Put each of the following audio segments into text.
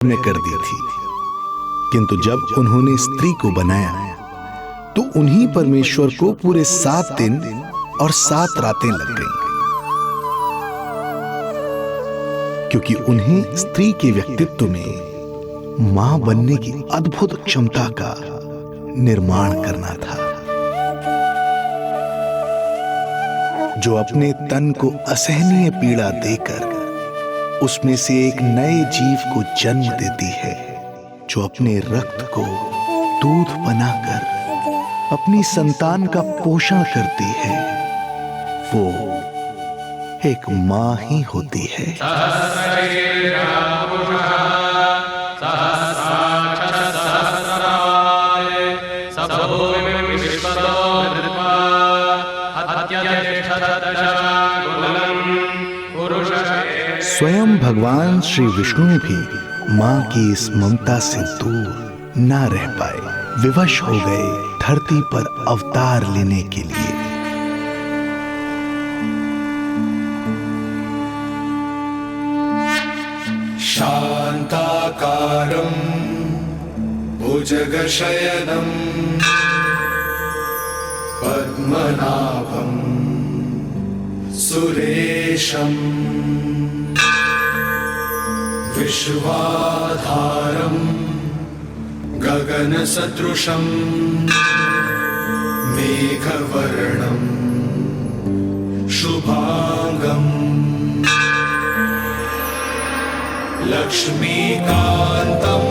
ने कर दी थी, किंतु जब उन्होंने स्त्री को बनाया तो उन्हीं परमेश्वर को पूरे 7 दिन और 7 रातें लग गईं, क्योंकि उन्हें स्त्री के व्यक्तित्व में मां बनने की अद्भुत क्षमता का निर्माण करना था, जो अपने तन को असहनीय पीड़ा देकर उसमें से एक नए जीव को जन्म देती है, जो अपने रक्त को दूध बनाकर अपनी संतान का पोषण करती है। वो एक मां ही होती है। स्वयं भगवान श्री विष्णु भी मां की इस ममता से दूर ना रह पाए, विवश हो गए धरती पर अवतार लेने के लिए। शांताकारं भुजगशयनं पद्मनाभं सुरेशं विश्वाधारं गगनसदृशं मेघवर्णं शुभांगं लक्ष्मीकान्तं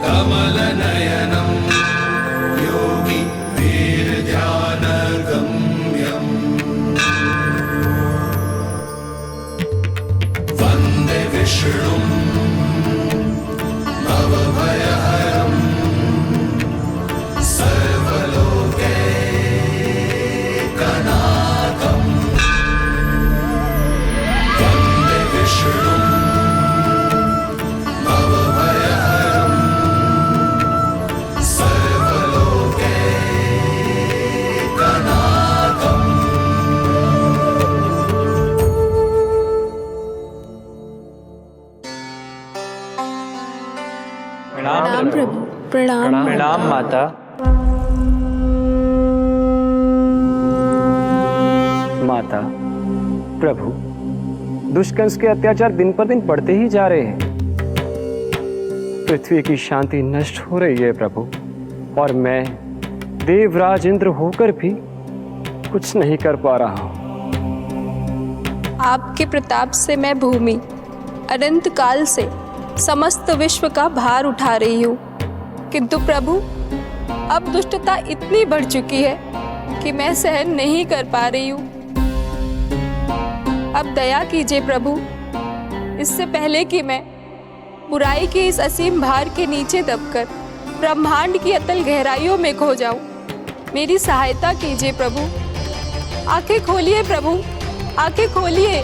कमलनयनं योगी वीरध्यानगम्यं वन्दे विष्णुं भवभयहरं सर्वलोकैकनाथं वन्दे विष्णुं भवभयहरं सर्वलोकैकनाथम्। प्रणाम प्रभु। प्रणाम प्रणाम माता। माता, प्रभु, दुष्कंस के अत्याचार दिन पर दिन बढ़ते ही जा रहे हैं। पृथ्वी की शांति नष्ट हो रही है प्रभु, और मैं देवराज इंद्र होकर भी कुछ नहीं कर पा रहा हूँ। आपके प्रताप से मैं भूमि अनंत काल से समस्त विश्व का भार उठा रही हूँ, किंतु प्रभु अब दुष्टता इतनी बढ़ चुकी है कि मैं सहन नहीं कर पा रही हूँ। अब दया कीजिए प्रभु, इससे पहले कि मैं बुराई के इस असीम भार के नीचे दबकर ब्रह्मांड की अतल गहराइयों में खो जाऊं। मेरी सहायता कीजिए प्रभु। आंखें खोलिए प्रभु, आंखें खोलिए।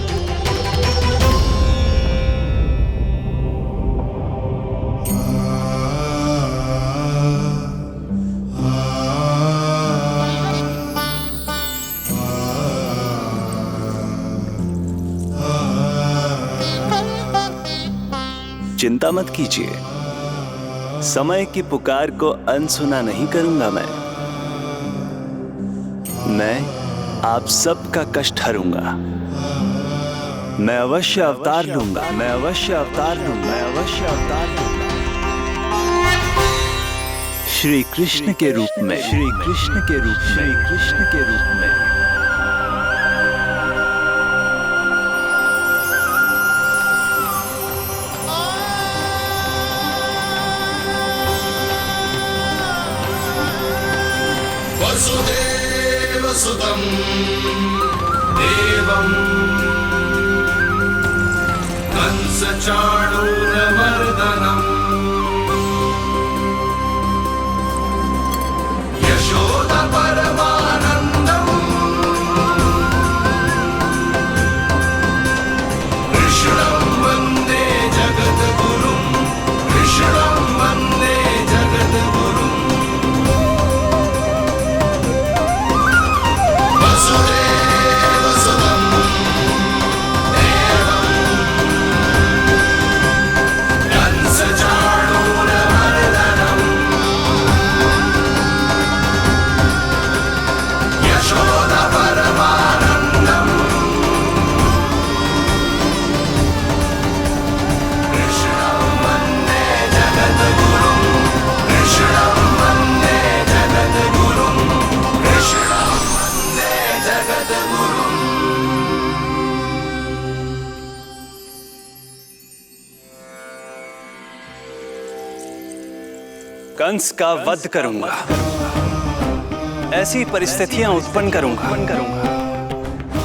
चिंता मत कीजिए, समय की पुकार को अनसुना नहीं करूंगा। मैं आप सबका कष्ट हरूंगा। मैं अवश्य अवतार लूंगा, मैं अवश्य अवतार लूंगा, मैं अवश्य अवतार लूंगा। श्री कृष्ण के रूप में, श्री कृष्ण के रूप में, श्री कृष्ण के रूप में। वसुदेवसुतं देवं कंसचाणूरमर्दनम् यशोदपरमानन्दम् कृष्णं वन्दे जगद्गुरुं, कृष्णं वन्दे जगद्गुरुम्। वसुदेवसुतं देवं कंस का वध करूंगा, ऐसी परिस्थितियां उत्पन्न करूंगा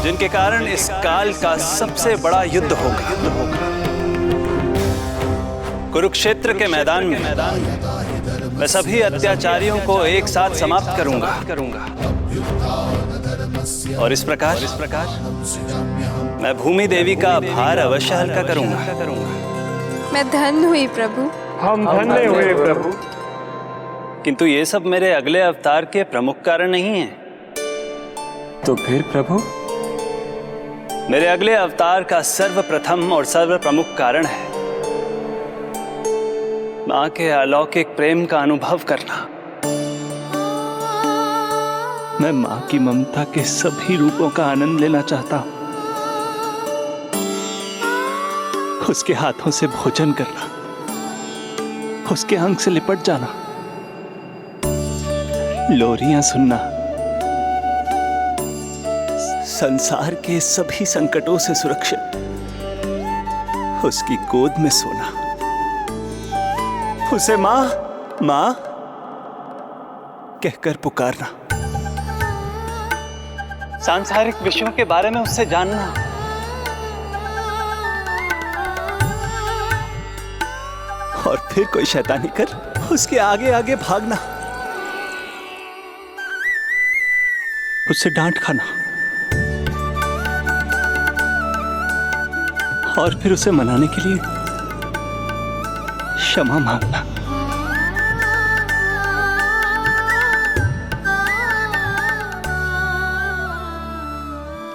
जिनके कारण इस काल का सबसे बड़ा युद्ध होगा। कुरुक्षेत्र के मैदान में मैं सभी अत्याचारियों को एक साथ समाप्त करूंगा और इस प्रकार मैं भूमि देवी का भार अवश्य हल्का करूंगा। मैं धन्य हुई प्रभु। हम धन्य हुए प्रभु। किंतु ये सब मेरे अगले अवतार के प्रमुख कारण नहीं है। तो फिर प्रभु? मेरे अगले अवतार का सर्वप्रथम और सर्वप्रमुख कारण है मां के अलौकिक प्रेम का अनुभव करना। मैं मां की ममता के सभी रूपों का आनंद लेना चाहता हूं। उसके हाथों से भोजन करना, उसके अंग से लिपट जाना, लोरियां सुनना, संसार के सभी संकटों से सुरक्षित उसकी गोद में सोना, उसे मां मां कहकर पुकारना, सांसारिक विषयों के बारे में उससे जानना, और फिर कोई शैतानी कर उसके आगे आगे भागना, उससे डांट खाना और फिर उसे मनाने के लिए क्षमा मांगना।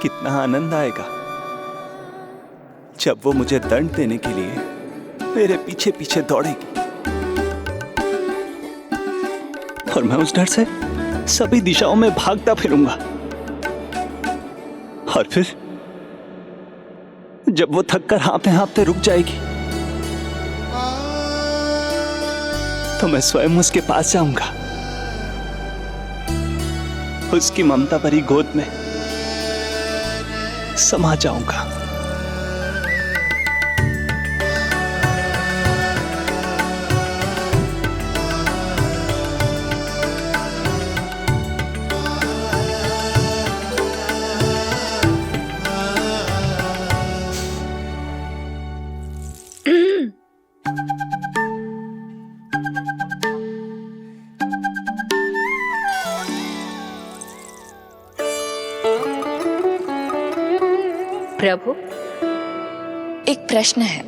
कितना आनंद आएगा जब वो मुझे दंड देने के लिए मेरे पीछे पीछे दौड़ेगी और मैं उस डर से सभी दिशाओं में भागता फिरूंगा। और फिर जब वो थककर हाँफते हाँफते रुक जाएगी तो मैं स्वयं उसके पास जाऊंगा, उसकी ममता भरी गोद में समा जाऊंगा। प्रभु, एक प्रश्न है।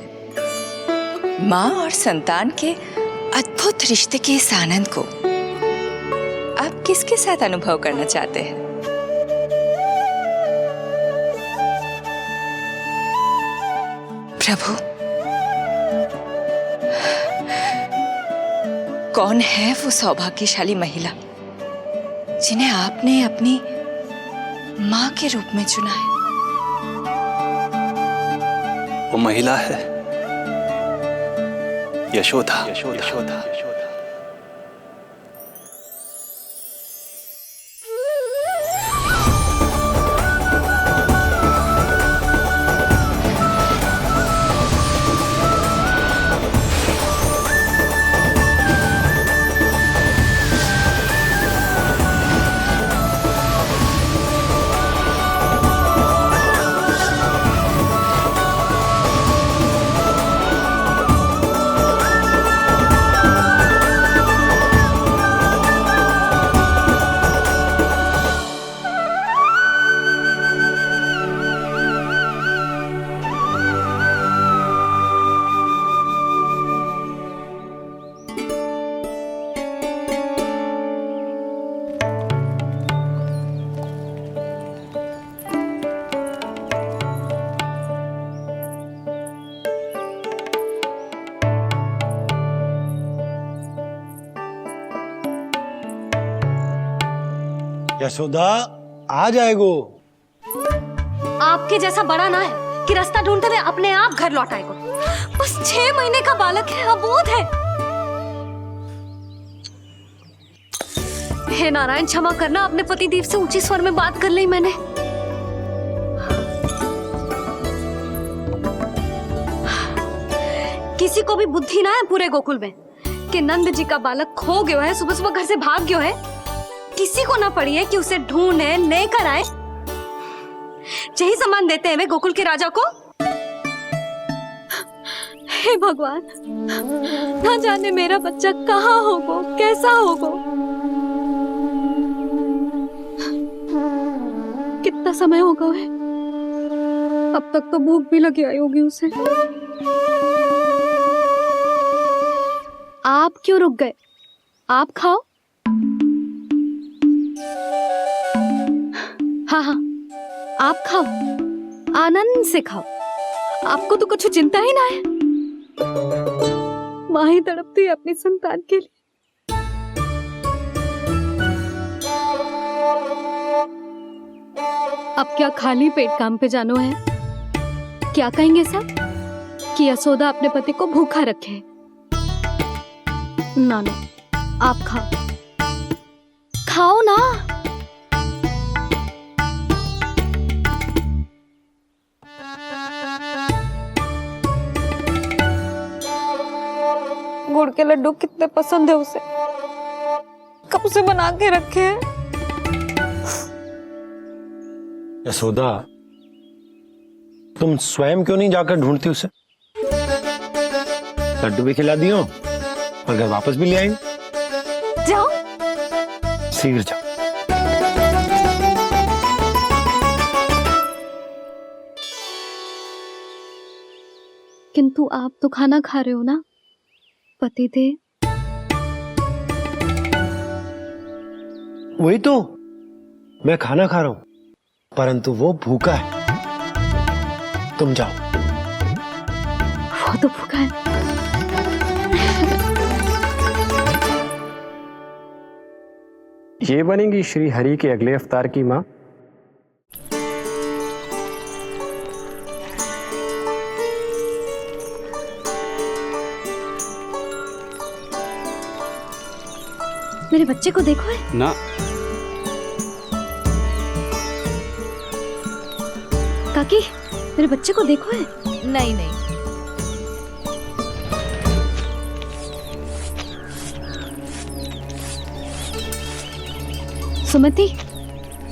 माँ और संतान के अद्भुत रिश्ते के इस आनंद को आप किसके साथ अनुभव करना चाहते हैं? प्रभु, कौन है वो सौभाग्यशाली महिला जिन्हें आपने अपनी माँ के रूप में चुना है? वो महिला है यशोदा। यशोदा। यशोदा आ जाएगो। आपके जैसा बड़ा ना है कि रास्ता ढूंढते हुए अपने आप घर लौट आएगो। बस 6 महीने का बालक है, अबोध है। हे नारायण, क्षमा करना, अपने पति देव से ऊंचे स्वर में बात कर ली मैंने। किसी को भी बुद्धि ना है पूरे गोकुल में के नंद जी का बालक खो गयो है, सुबह सुबह घर से भाग गयो है। किसी को ना पड़ी है कि उसे ढूंढे लेकर आए। यही सम्मान देते हैं वे गोकुल के राजा को। हे भगवान, ना जाने मेरा बच्चा कहाँ होगो, कैसा होगो। कितना समय हो गया है, अब तक तो भूख भी लगी आई होगी उसे। आप क्यों रुक गए? आप खाओ। हाँ हाँ, आप खाओ, आनंद से खाओ। आपको तो कुछ चिंता ही ना है। माँ ही तड़पती है अपनी संतान के लिए। अब क्या खाली पेट काम पे जानो है? क्या कहेंगे सब कि यशोदा अपने पति को भूखा रखे? ना ना, आप खाओ, खाओ ना। गुड़ के लड्डू कितने पसंद है उसे, कब से बना के रखे हैं। यशोदा, तुम स्वयं क्यों नहीं जाकर ढूंढती उसे? लड्डू भी खिला दियो और घर वापस भी ले आएंगे। जाओ, शीघ्र जाओ। किंतु आप तो खाना खा रहे हो ना पतिदेव। वही तो, मैं खाना खा रहा हूं, परंतु वो भूखा है। तुम जाओ। वो तो भूखा है। ये बनेंगी श्री हरि के अगले अवतार की माँ। मेरे बच्चे को देखो है ना। काकी, मेरे बच्चे को देखो है। नहीं नहीं, सुमति,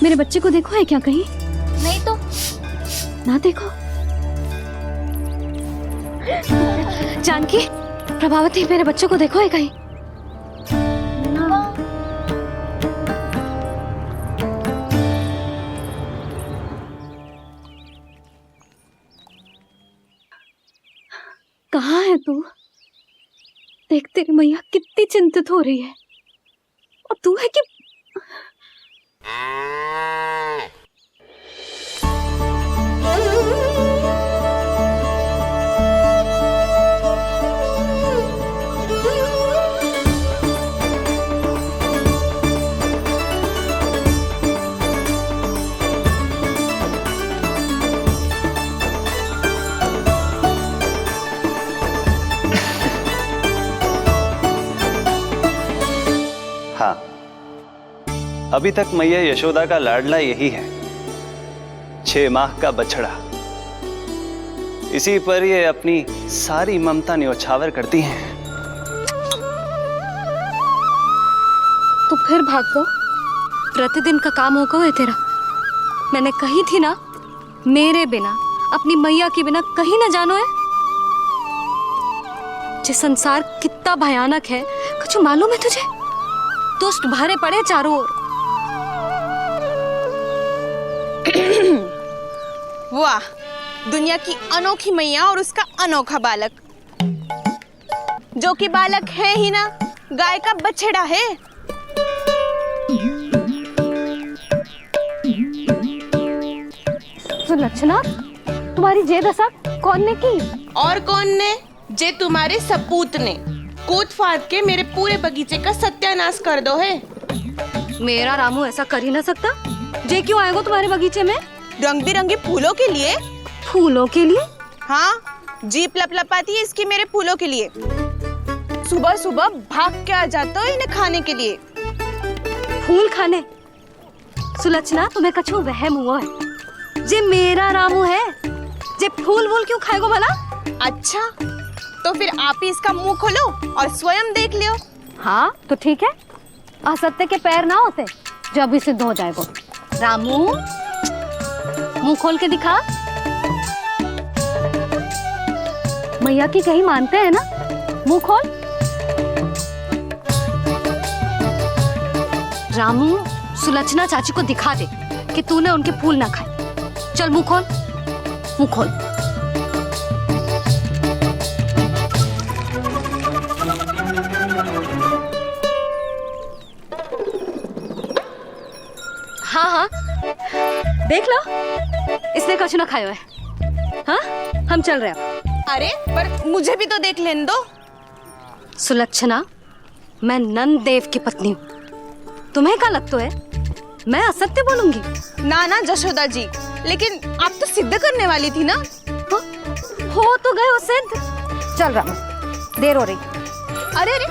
मेरे बच्चे को देखो है क्या कहीं? नहीं तो। ना देखो। जानकी, प्रभावती, मेरे बच्चे को देखो है कहीं? कहाँ है तू? देख, तेरी मैया कितनी चिंतित हो रही है, और तू है कि हाँ, अभी तक मैया यशोदा का लाडला यही है, 6 माह का बछड़ा। इसी पर ये अपनी सारी ममता न्योछावर करती हैं। तू फिर भाग गो। प्रतिदिन का काम होगा है तेरा। मैंने कही थी ना, मेरे बिना, अपनी मैया के बिना कहीं ना जानो है। ये संसार कितना भयानक है, कुछ मालूम है तुझे? दुष्ट भरे पड़े चारों ओर। वाह, दुनिया की अनोखी मैया और उसका अनोखा बालक, जो कि बालक है ही ना, गाय का बछड़ा है। सुलक्षणा, तुम्हारी जे दशा कौन ने की? और कौन ने? जे तुम्हारे सपूत ने कूद फाद के मेरे पूरे बगीचे का सत्यानाश कर दो है। मेरा रामू ऐसा कर ही ना सकता। जे क्यों आएगा तुम्हारे बगीचे में? रंग बिरंगे फूलों के लिए। फूलों के लिए? हाँ, जीप लपलपाती है इसकी मेरे फूलों के लिए। सुबह सुबह भाग के आ जाता हो इन्हें खाने के लिए। फूल खाने? सुलक्षणा, तुम्हें कछु वहम हुआ है। जे मेरा रामू है, जे फूल वूल क्यों खाएगो भला? अच्छा, तो फिर आप ही इसका मुंह खोलो और स्वयं देख लियो। हाँ तो ठीक है, असत्य के पैर ना होते जो अभी सिद्ध हो जाए वो। रामू मुंह खोल के दिखा। मैया की कहीं मानते हैं ना, मुंह खोल। रामू सुलक्षणा चाची को दिखा दे कि तूने उनके फूल ना खाए। चल मुंह खोल, मुंह खोल। हाँ हाँ देख लो, इसने कछु ना खाया है। हाँ हम चल रहे हैं। अरे पर मुझे भी तो देख लेने दो। सुलक्षणा, मैं नंद देव की पत्नी हूँ, तुम्हें क्या लगता है मैं असत्य बोलूंगी? ना ना जशोदा जी, लेकिन आप तो सिद्ध करने वाली थी ना। हो तो गए हो सिद्ध। चल रामू, देर हो रही। अरे अरे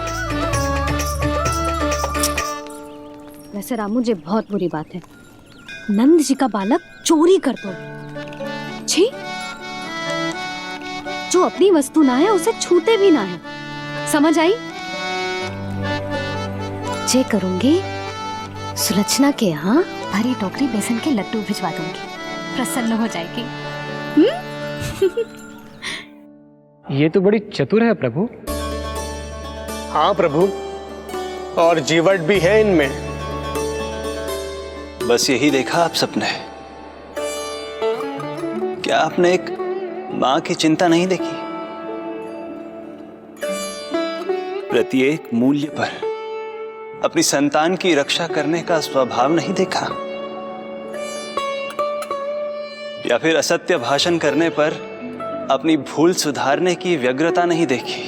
वैसे रामू जी बहुत बुरी बात है, नंद जी का बालक चोरी कर दो। छी, जो अपनी वस्तु ना है उसे छूते भी ना है, समझ आई? जे करूंगी सुलक्षणा के यहाँ भरी टोकरी बेसन के लड्डू भिजवा दूंगी, प्रसन्न हो जाएगी। ये तो बड़ी चतुर है प्रभु। हाँ प्रभु, और जीवट भी है इनमें। बस यही देखा आप सबने? क्या आपने एक मां की चिंता नहीं देखी? प्रत्येक मूल्य पर अपनी संतान की रक्षा करने का स्वभाव नहीं देखा? या फिर असत्य भाषण करने पर अपनी भूल सुधारने की व्यग्रता नहीं देखी?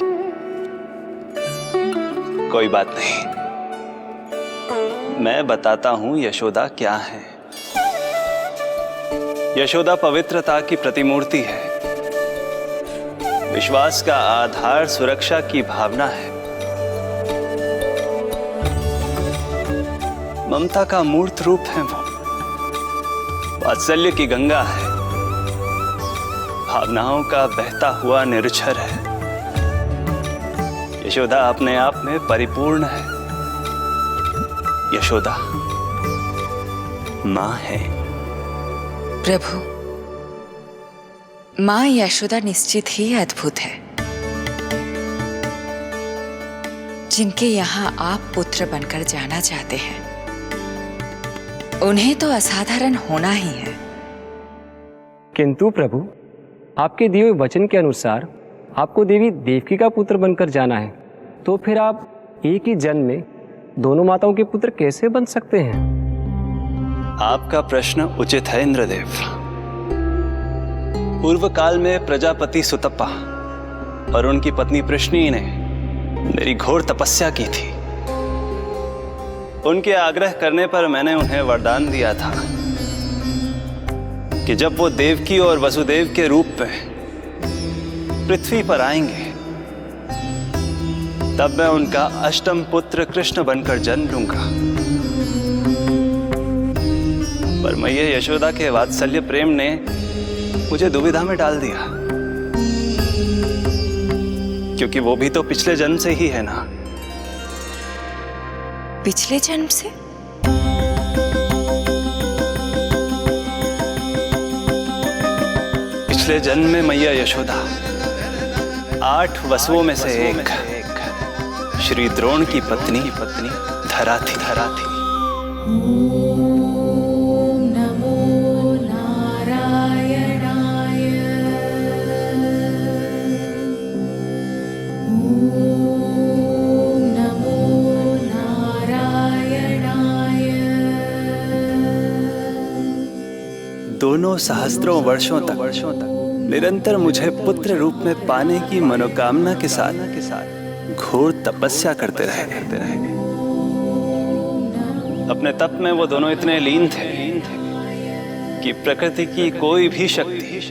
कोई बात नहीं, मैं बताता हूं यशोदा क्या है। यशोदा पवित्रता की प्रतिमूर्ति है, विश्वास का आधार सुरक्षा की भावना है, ममता का मूर्त रूप है वो, वात्सल्य की गंगा है, भावनाओं का बहता हुआ निर्झर है। यशोदा अपने आप में परिपूर्ण है। यशोदा मां है। प्रभु, मां यशोदा निश्चित ही अद्भुत है। जिनके यहाँ आप पुत्र बनकर जाना चाहते हैं, उन्हें तो असाधारण होना ही है। किंतु प्रभु, आपके दिए हुए वचन के अनुसार आपको देवी देवकी का पुत्र बनकर जाना है, तो फिर आप एक ही जन्म में दोनों माताओं के पुत्र कैसे बन सकते हैं? आपका प्रश्न उचित है इंद्रदेव। पूर्व काल में प्रजापति सुतप्पा और उनकी पत्नी प्रश्नी ने मेरी घोर तपस्या की थी। उनके आग्रह करने पर मैंने उन्हें वरदान दिया था कि जब वो देवकी और वसुदेव के रूप में पृथ्वी पर आएंगे, तब मैं उनका अष्टम पुत्र कृष्ण बनकर जन्म लूंगा। पर मैया यशोदा के वात्सल्य प्रेम ने मुझे दुविधा में डाल दिया, क्योंकि वो भी तो पिछले जन्म से ही है ना। पिछले जन्म से? पिछले जन्म में मैया यशोदा 8 वसुओं में से एक श्री द्रोण की पत्नी धरा थी। दोनों सहस्त्रों वर्षों तक निरंतर मुझे पुत्र रूप में पाने की मनोकामना के साथ घोर तपस्या करते रहे। अपने तप में वो दोनों इतने लीन थे कि प्रकृति की कोई भी शक्ति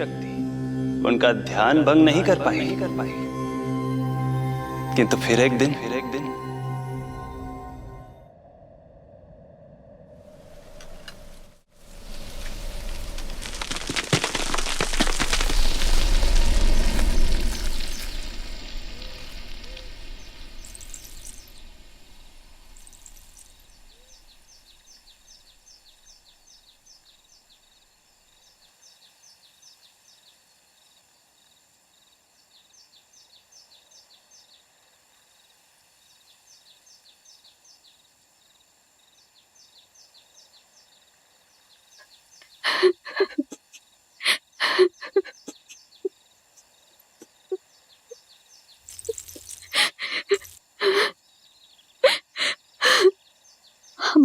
उनका ध्यान भंग नहीं कर पाई। किंतु फिर एक दिन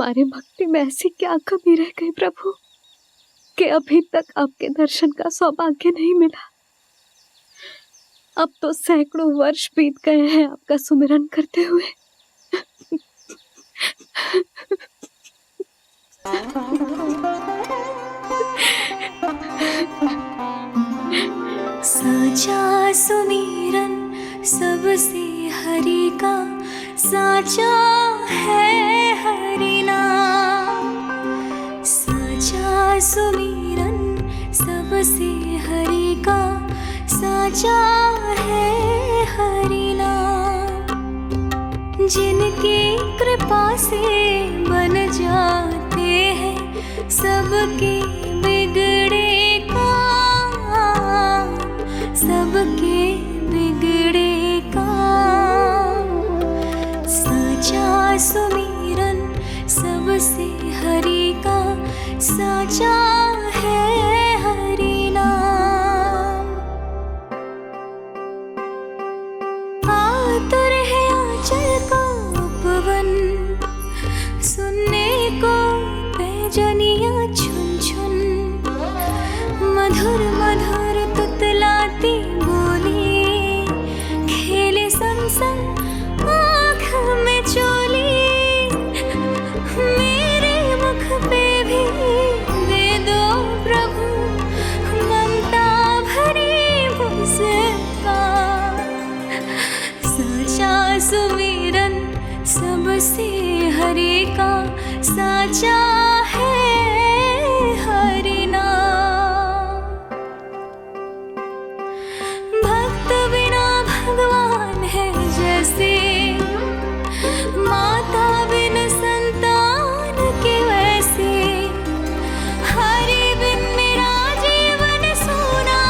हमारे भक्ति में ऐसी क्या कमी रह गई प्रभु कि अभी तक आपके दर्शन का सौभाग्य नहीं मिला। अब तो सैकड़ों वर्ष बीत गए हैं आपका सुमिरन करते हुए। साचा सुमिरन सबसे हरि का, साचा है हरि नाम। साचा सुमिरन सबसे हरि का, साचा है हरि नाम। जिनकी कृपा से बन जाते हैं सबके बिगड़े काम, सबके बिगड़े काम। साचा सुमिरन सबसे हरि का, साचा है हरि नाम। आतुर है आंचल का उपवन, सुनने को पैजनिया छुन छुन। मधुर मधुर तुतलाती बोली, खेले संग संग आँख में चोली। मेरे मुख पे भी दे दो प्रभु ममता भरी मुस्कान। साचा सुमिरन सबसे हरि का, साचा है हरि नाम। भक्त बिना भगवान है जैसे, माता बिन संतान के वैसे। हरि बिन मेरा जीवन सूना,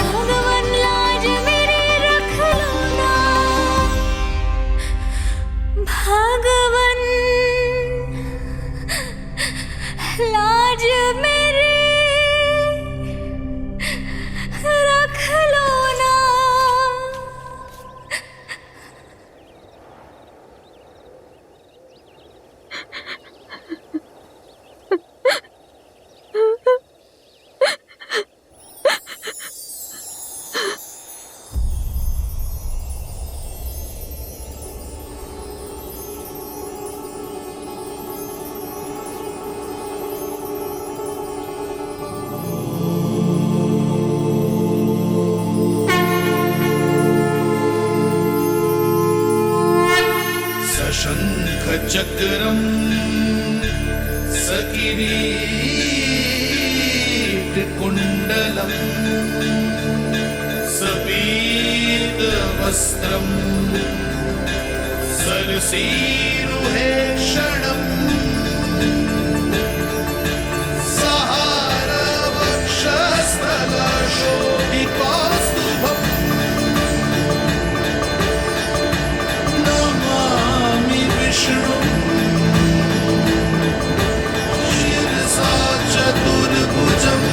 भगवान लाज मेरी रख लो ना। भगवान लाज मेरी रख लो ना। सशंख चक्रम सकिरीट कुंडलम सपीत वस्त्रम सरसीरुहे क्षणम। सहार वक्षस्थलशोभिकास्तुभम् नमामि विष्णु शिरसा चतुर्भुजम्।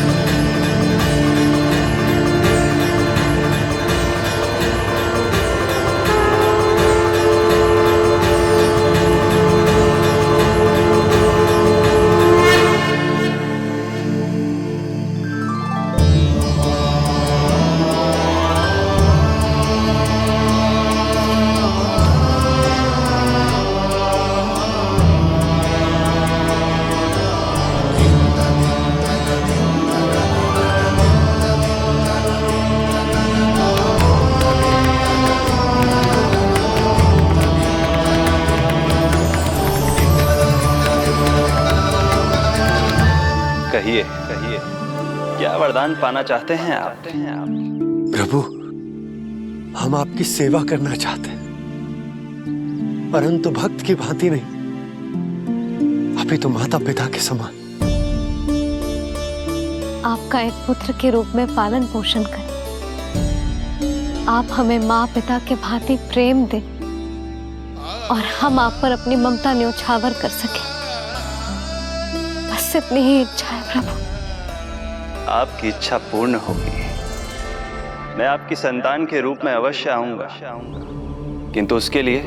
कहिए कहिए, क्या वरदान पाना चाहते हैं आप? प्रभु, हम आपकी सेवा करना चाहते हैं, परंतु भक्त की भांति नहीं, अभी तो माता पिता के समान। आपका एक पुत्र के रूप में पालन पोषण करें। आप हमें माँ पिता के भांति प्रेम दें और हम आप पर अपनी ममता न्योछावर कर सकें। बस इतनी ही इच्छा है प्रभु। आपकी इच्छा पूर्ण होगी। मैं आपकी संतान के रूप में अवश्य आऊंगा, किंतु उसके लिए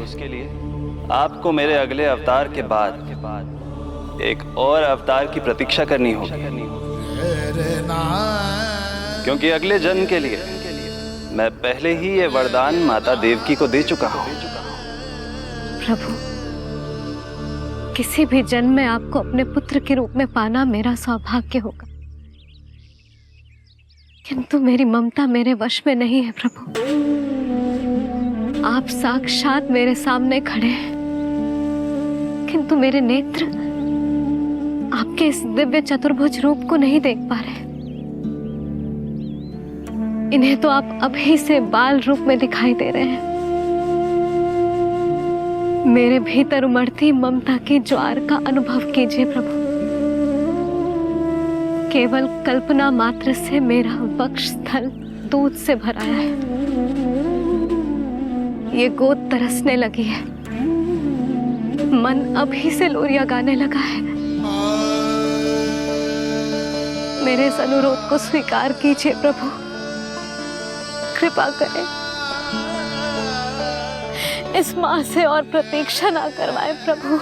आपको मेरे अगले अवतार के बाद एक और अवतार की प्रतीक्षा करनी होगी, क्योंकि अगले जन्म के लिए मैं पहले ही ये वरदान माता देवकी को दे चुका हूं। प्रभु, किसी भी जन्म में आपको अपने पुत्र के रूप में पाना मेरा सौभाग्य होगा, किंतु मेरी ममता मेरे वश में नहीं है। प्रभु, आप साक्षात मेरे सामने खड़े हैं, किंतु मेरे नेत्र आपके इस दिव्य चतुर्भुज रूप को नहीं देख पा रहे। इन्हें तो आप अभी से बाल रूप में दिखाई दे रहे हैं। मेरे भीतर उमड़ती ममता की ज्वार का अनुभव कीजिए प्रभु। केवल कल्पना मात्र से मेरा वक्ष स्थल दूध से भराया है। ये गोद तरसने लगी है, मन अभी से लोरिया गाने लगा है। मेरे इस अनुरोध को स्वीकार कीजिए प्रभु, कृपा करें। इस माँ से और प्रतीक्षा ना करवाए प्रभु,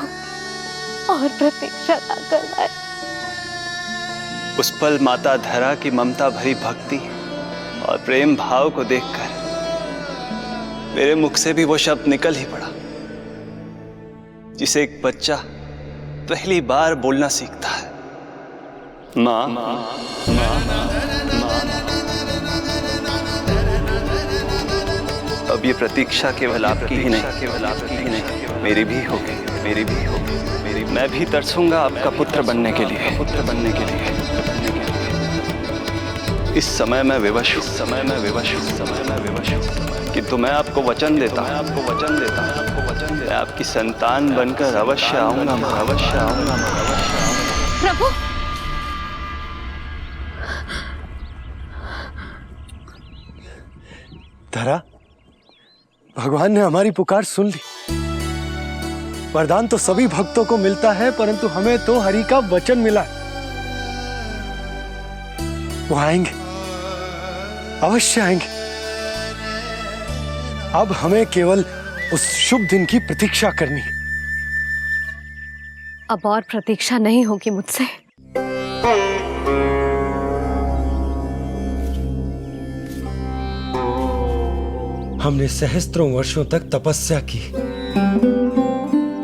और प्रतीक्षा ना करवाए। उस पल माता धरा की ममता भरी भक्ति और प्रेम भाव को देखकर मेरे मुख से भी वो शब्द निकल ही पड़ा जिसे एक बच्चा पहली बार बोलना सीखता है, माँ। अब ये प्रतीक्षा केवल आपकी ही नहीं, मेरी भी होगी, मेरी भी होगी। मैं भी तरसूंगा आपका पुत्र बनने के लिए, इस समय मैं विवश हूँ, किंतु मैं आपको वचन देता हूँ, मैं आपकी संतान बनकर अवश्य आऊंगा, प्रभु, धरा, भगवान ने हमारी पुकार सुन ली। वरदान तो सभी भक्तों को मिलता है, परंतु हमें तो हरि का वचन मिला है। वो आएंगे, अवश्य आएंगे। अब हमें केवल उस शुभ दिन की प्रतीक्षा करनी है। अब और प्रतीक्षा नहीं होगी मुझसे। हमने सहस्त्रों वर्षों तक तपस्या की,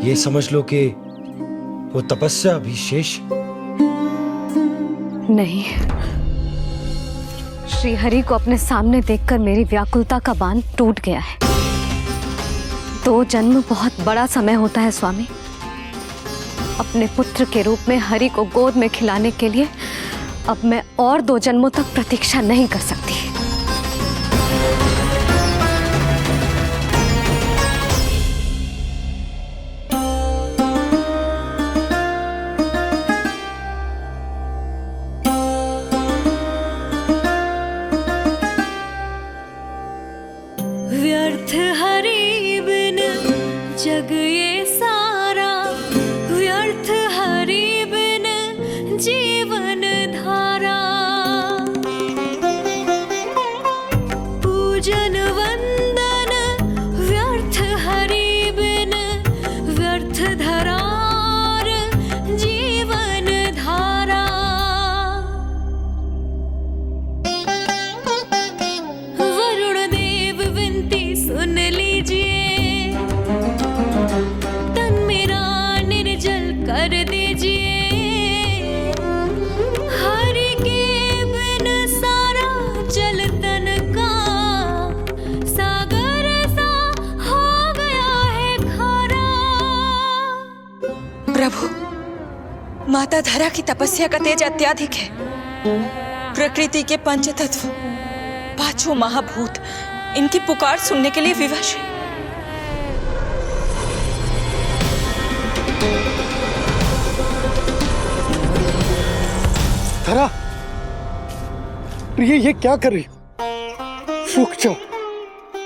ये समझ लो कि वो तपस्या अभी शेष नहीं। श्री हरि को अपने सामने देखकर मेरी व्याकुलता का बांध टूट गया है। 2 जन्म बहुत बड़ा समय होता है स्वामी। अपने पुत्र के रूप में हरि को गोद में खिलाने के लिए अब मैं और 2 जन्मों तक प्रतीक्षा नहीं कर सकती। व्यर्थ हरि बिन जग ये सारा, व्यर्थ हरि बिन जीवन धारा। पूजन वंदन व्यर्थ हरि बिन, व्यर्थ धरार जीवन धारा। वरुण देव विनती सुन लीजिए, तन मेरा निर्जल कर दीजिए। हरि के बिन सारा जल तन का सागर सा हो गया है खारा। प्रभु, माता धरा की तपस्या का तेज अत्याधिक है। प्रकृति के पंचतत्व, 5 महाभूत इनकी पुकार सुनने के लिए विवश है। धरा, प्रिय, ये क्या कर रही हो? रुक जाओ।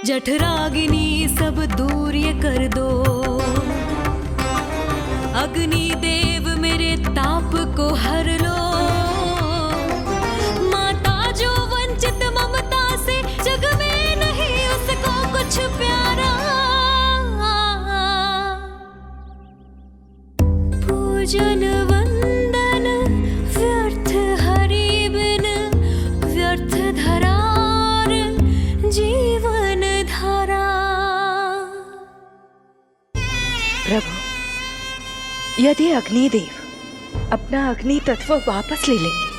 जठराग्नि सब दूर ये कर दो, अग्नि देव मेरे ताप को हर लो। माता जो वंचित ममता से, जग में नहीं उसको कुछ प्यारा। पूजन वंदन व्यर्थ हरि बिन व्यर्थ धरार जीवन धारा। प्रभु, यदि अग्निदेव अपना अग्नि तत्व वापस ले लेंगे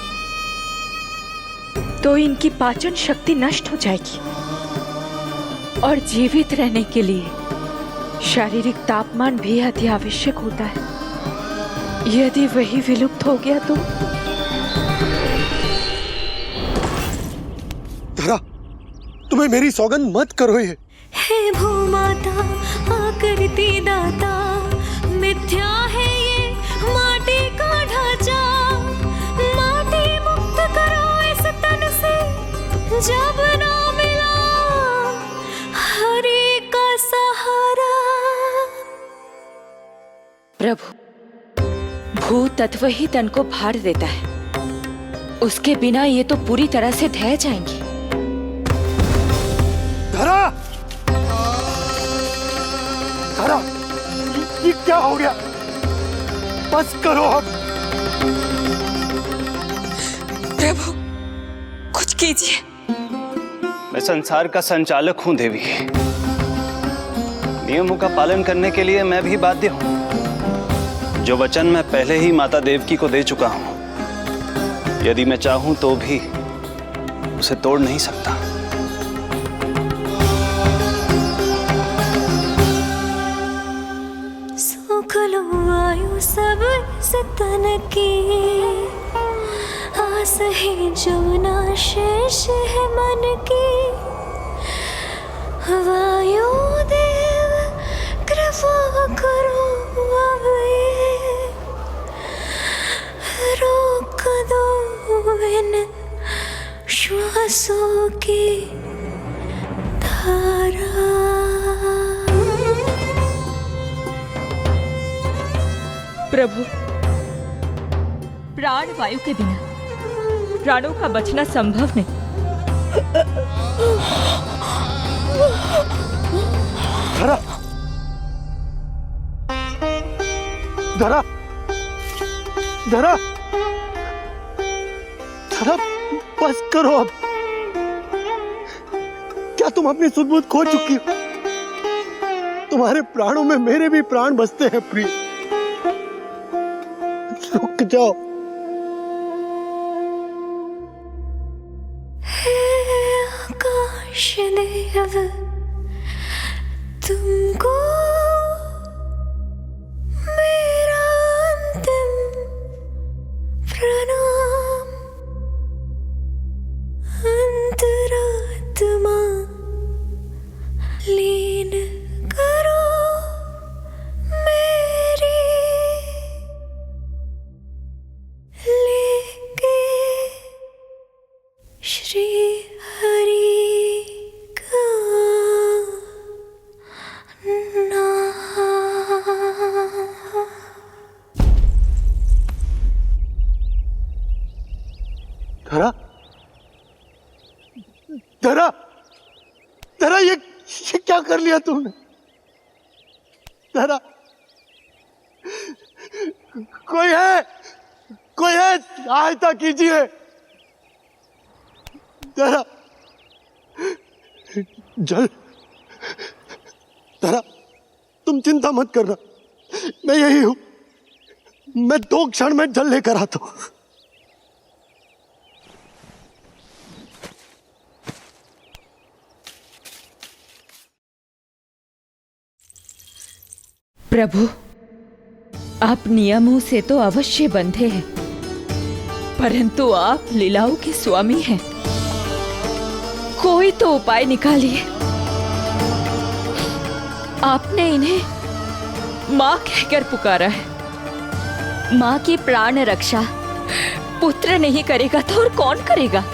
तो इनकी पाचन शक्ति नष्ट हो जाएगी और जीवित रहने के लिए शारीरिक तापमान भी अति आवश्यक होता है। यदि वही विलुप्त हो गया तो धरा, तुम्हें मेरी सौगंध मत करो ये। हे भूमाता आकृति दाता, मिथ्या है ये माटी का ढांचा। माटी मुक्त करो इस तन से, जब ना मिला हरि का सहारा। प्रभु, भू तत्व ही तन को भार देता है, उसके बिना ये तो पूरी तरह से ढह जाएंगी। धरा, धरा, ये क्या हो गया? बस करो अब। प्रभु, कुछ कीजिए। मैं संसार का संचालक हूं देवी। नियमों का पालन करने के लिए मैं भी बाध्य हूं। जो वचन मैं पहले ही माता देवकी को दे चुका हूं, यदि मैं चाहूं तो भी उसे तोड़ नहीं सकता। सुख लो आयु सब इस तन की, आस है जो ना शेष है मन की। वायु देव कृपा करो अब ये, रोक दो इन श्वासों की धारा। प्रभु, प्राण वायु के बिना प्राणों का बचना संभव नहीं। धरा, धरा, धरा, धरा, बस करो अब। क्या तुम अपनी सुध-बुध खो चुकी हो? तुम्हारे प्राणों में मेरे भी प्राण बसते हैं प्रिय। रुक जाओ। हे आकाश देव, तुमको मेरा अंतिम प्रणाम। अंतरात्मा लीन करो मेरी, लेके श्री हरि का नाम। धरा, धरा, धरा, ये क्या कर लिया तुमने? धरा, कोई है? कोई है? सहायता कीजिए। धरा, जल। धरा, तुम चिंता मत करना, मैं यही हूं। मैं 2 क्षण में जल लेकर आता हूं। प्रभु, आप नियमों से तो अवश्य बंधे हैं, परंतु आप लीलाओं के स्वामी हैं। कोई तो उपाय निकालिए। आपने इन्हें मां कहकर पुकारा है। मां की प्राण रक्षा पुत्र नहीं करेगा तो और कौन करेगा?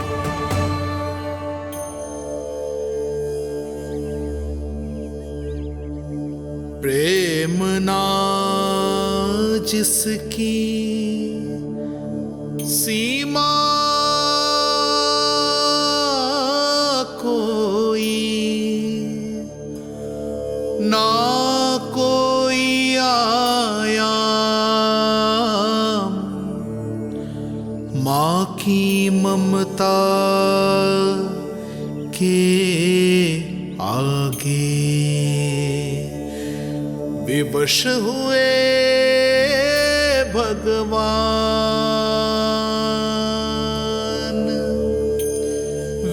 प्रेम ना जिसकी सीमा कोई, ना कोई आया की ममता के आगे विवश हुए भगवान,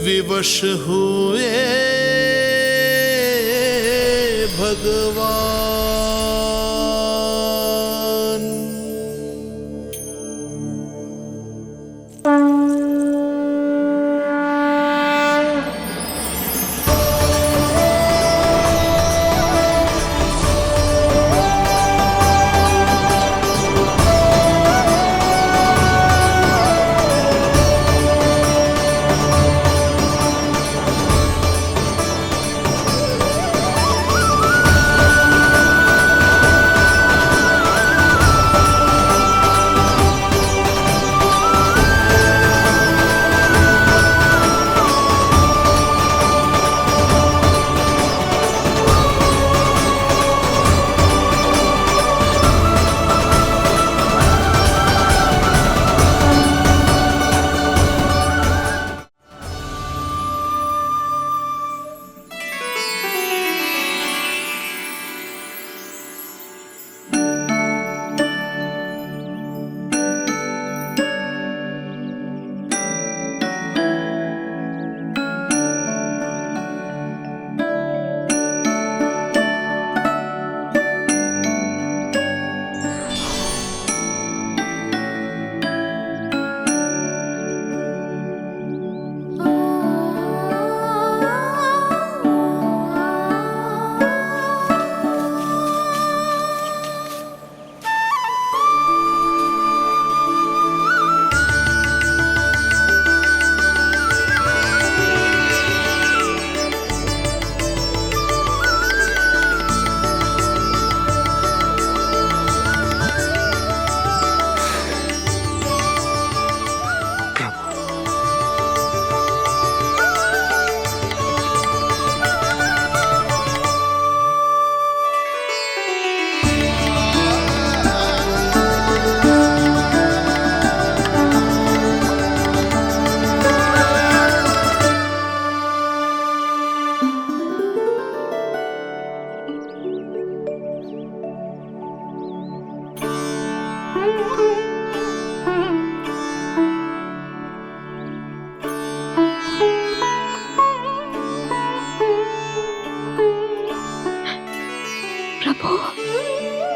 विवश हुए भगवान।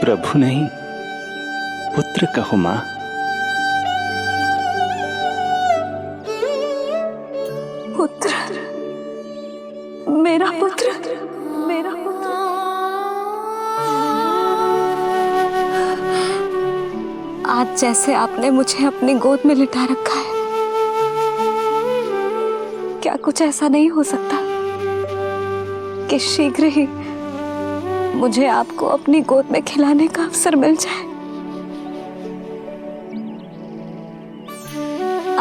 प्रभु नहीं, पुत्र कहो मां। पुत्र, मेरा पुत्र, मेरा पुत्र। आज जैसे आपने मुझे अपनी गोद में लिटा रखा है, क्या कुछ ऐसा नहीं हो सकता कि शीघ्र ही मुझे आपको अपनी गोद में खिलाने का अवसर मिल जाए?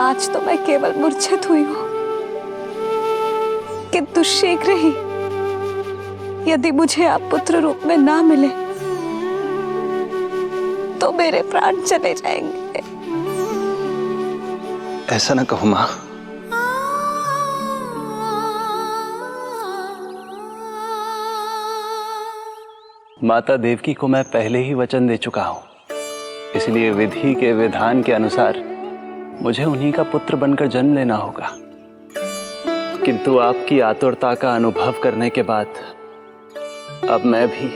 आज तो मैं केवल मूर्छित हुई हूं, किंतु शीघ्र ही यदि मुझे आप पुत्र रूप में ना मिले तो मेरे प्राण चले जाएंगे। ऐसा ना कहो मां। माता देवकी को मैं पहले ही वचन दे चुका हूं, इसलिए विधि के विधान के अनुसार मुझे उन्हीं का पुत्र बनकर जन्म लेना होगा। किंतु आपकी आतुरता का अनुभव करने के बाद अब मैं भी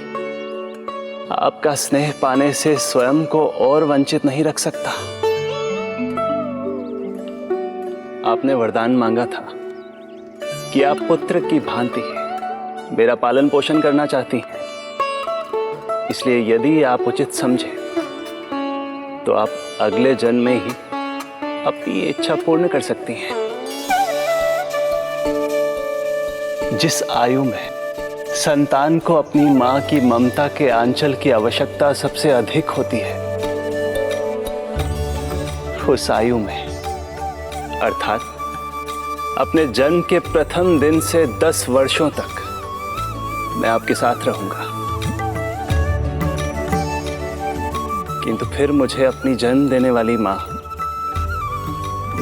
आपका स्नेह पाने से स्वयं को और वंचित नहीं रख सकता। आपने वरदान मांगा था कि आप पुत्र की भांति मेरा पालन पोषण करना चाहती हैं, इसलिए यदि आप उचित समझे तो आप अगले जन्म में ही अपनी इच्छा पूर्ण कर सकती हैं। जिस आयु में संतान को अपनी मां की ममता के आंचल की आवश्यकता सबसे अधिक होती है, उस आयु में अर्थात अपने जन्म के प्रथम दिन से 10 वर्षों तक मैं आपके साथ रहूंगा। किंतु फिर मुझे अपनी जन्म देने वाली मां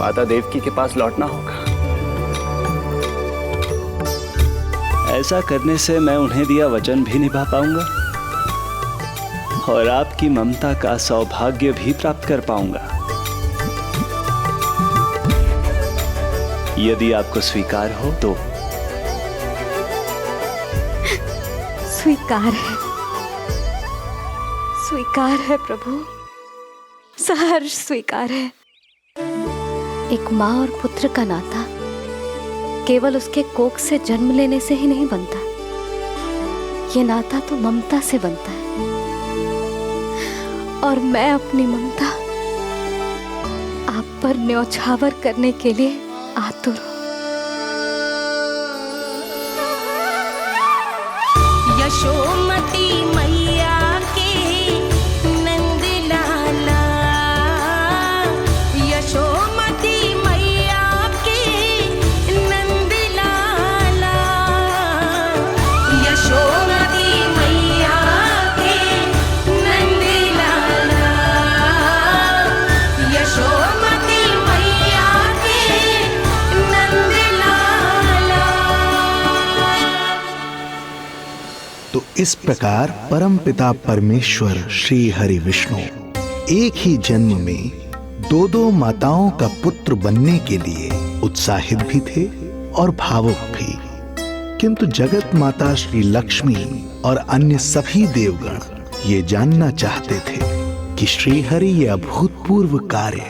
माता देवकी के पास लौटना होगा। ऐसा करने से मैं उन्हें दिया वचन भी निभा पाऊंगा और आपकी ममता का सौभाग्य भी प्राप्त कर पाऊंगा। यदि आपको स्वीकार हो तो। स्वीकार है प्रभु, सहर्ष स्वीकार है। एक माँ और पुत्र का नाता केवल उसके कोख से जन्म लेने से ही नहीं बनता, ये नाता तो ममता से बनता है, और मैं अपनी ममता आप पर न्यौछावर करने के लिए आतुर हूं। यशोमती मैया के नंद लाला, यशोमती मैया के नंद लाला, यशोमती मैया के नंद लाला, यशोमती मैया के नंद लाला। तो इस प्रकार परमपिता परमेश्वर श्री हरि विष्णु एक ही जन्म में दो दो माताओं का पुत्र बनने के लिए उत्साहित भी थे और भावुक भी। किंतु जगत माता श्री लक्ष्मी और अन्य सभी देवगण ये जानना चाहते थे कि श्री हरि ये अभूतपूर्व कार्य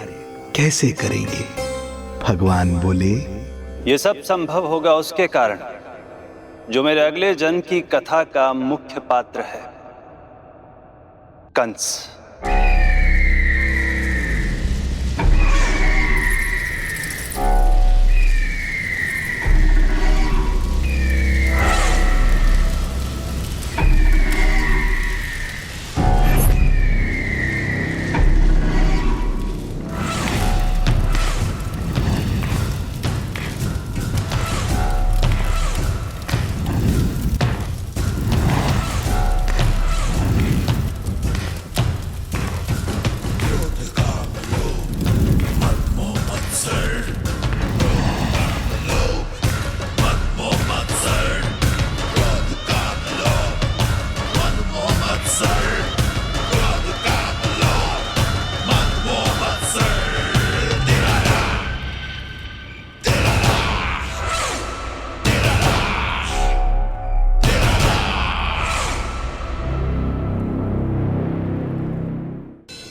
कैसे करेंगे। भगवान बोले, ये सब संभव होगा उसके कारण जो मेरे अगले जन्म की कथा का मुख्य पात्र है, कंस।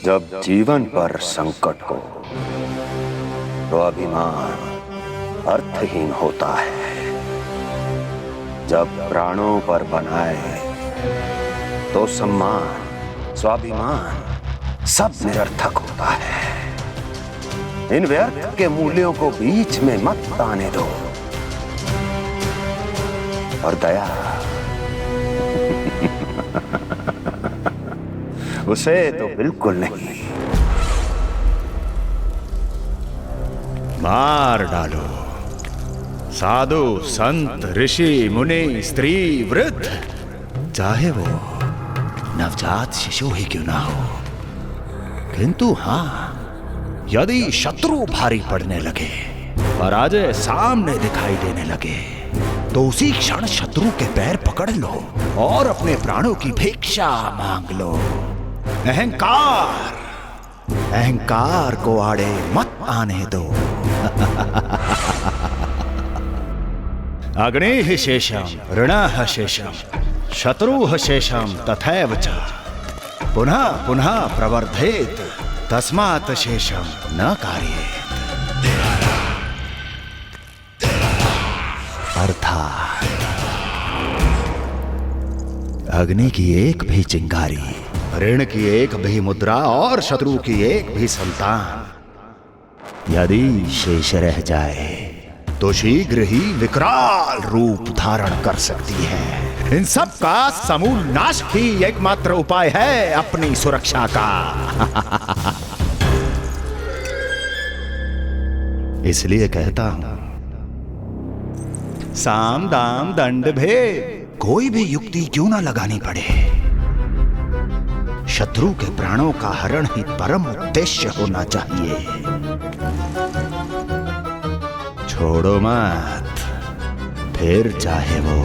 जब जीवन पर संकट हो तो अभिमान अर्थहीन होता है, जब प्राणों पर बनाए तो सम्मान स्वाभिमान सब निरर्थक होता है। इन व्यर्थ के मूल्यों को बीच में मत आने दो। और दया उसे तो बिल्कुल नहीं। मार डालो साधु संत ऋषि मुनि स्त्री वृद्ध, चाहे वो नवजात शिशु ही क्यों ना हो। किंतु हां, यदि शत्रु भारी पड़ने लगे, पराजय सामने दिखाई देने लगे, तो उसी क्षण शत्रु के पैर पकड़ लो और अपने प्राणों की भिक्षा मांग लो। अहंकार को आड़े मत आने दो। अग्निः शेषम ऋणः शेषम शत्रुः शेषम तथैव च पुनः पुनः प्रवर्धेत तस्मात् शेषम न कार्येत। अर्थात अग्नि की एक भी चिंगारी, ऋण की एक भी मुद्रा और शत्रु की एक भी संतान यदि शेष रह जाए तो शीघ्र ही विकराल रूप धारण कर सकती है। इन सब का समूल नाश ही एकमात्र उपाय है अपनी सुरक्षा का। इसलिए कहता हूं, साम दाम दंड भेद कोई भी युक्ति क्यों ना लगानी पड़े, शत्रु के प्राणों का हरण ही परम उद्देश्य होना चाहिए। छोड़ो मत, फिर चाहे वो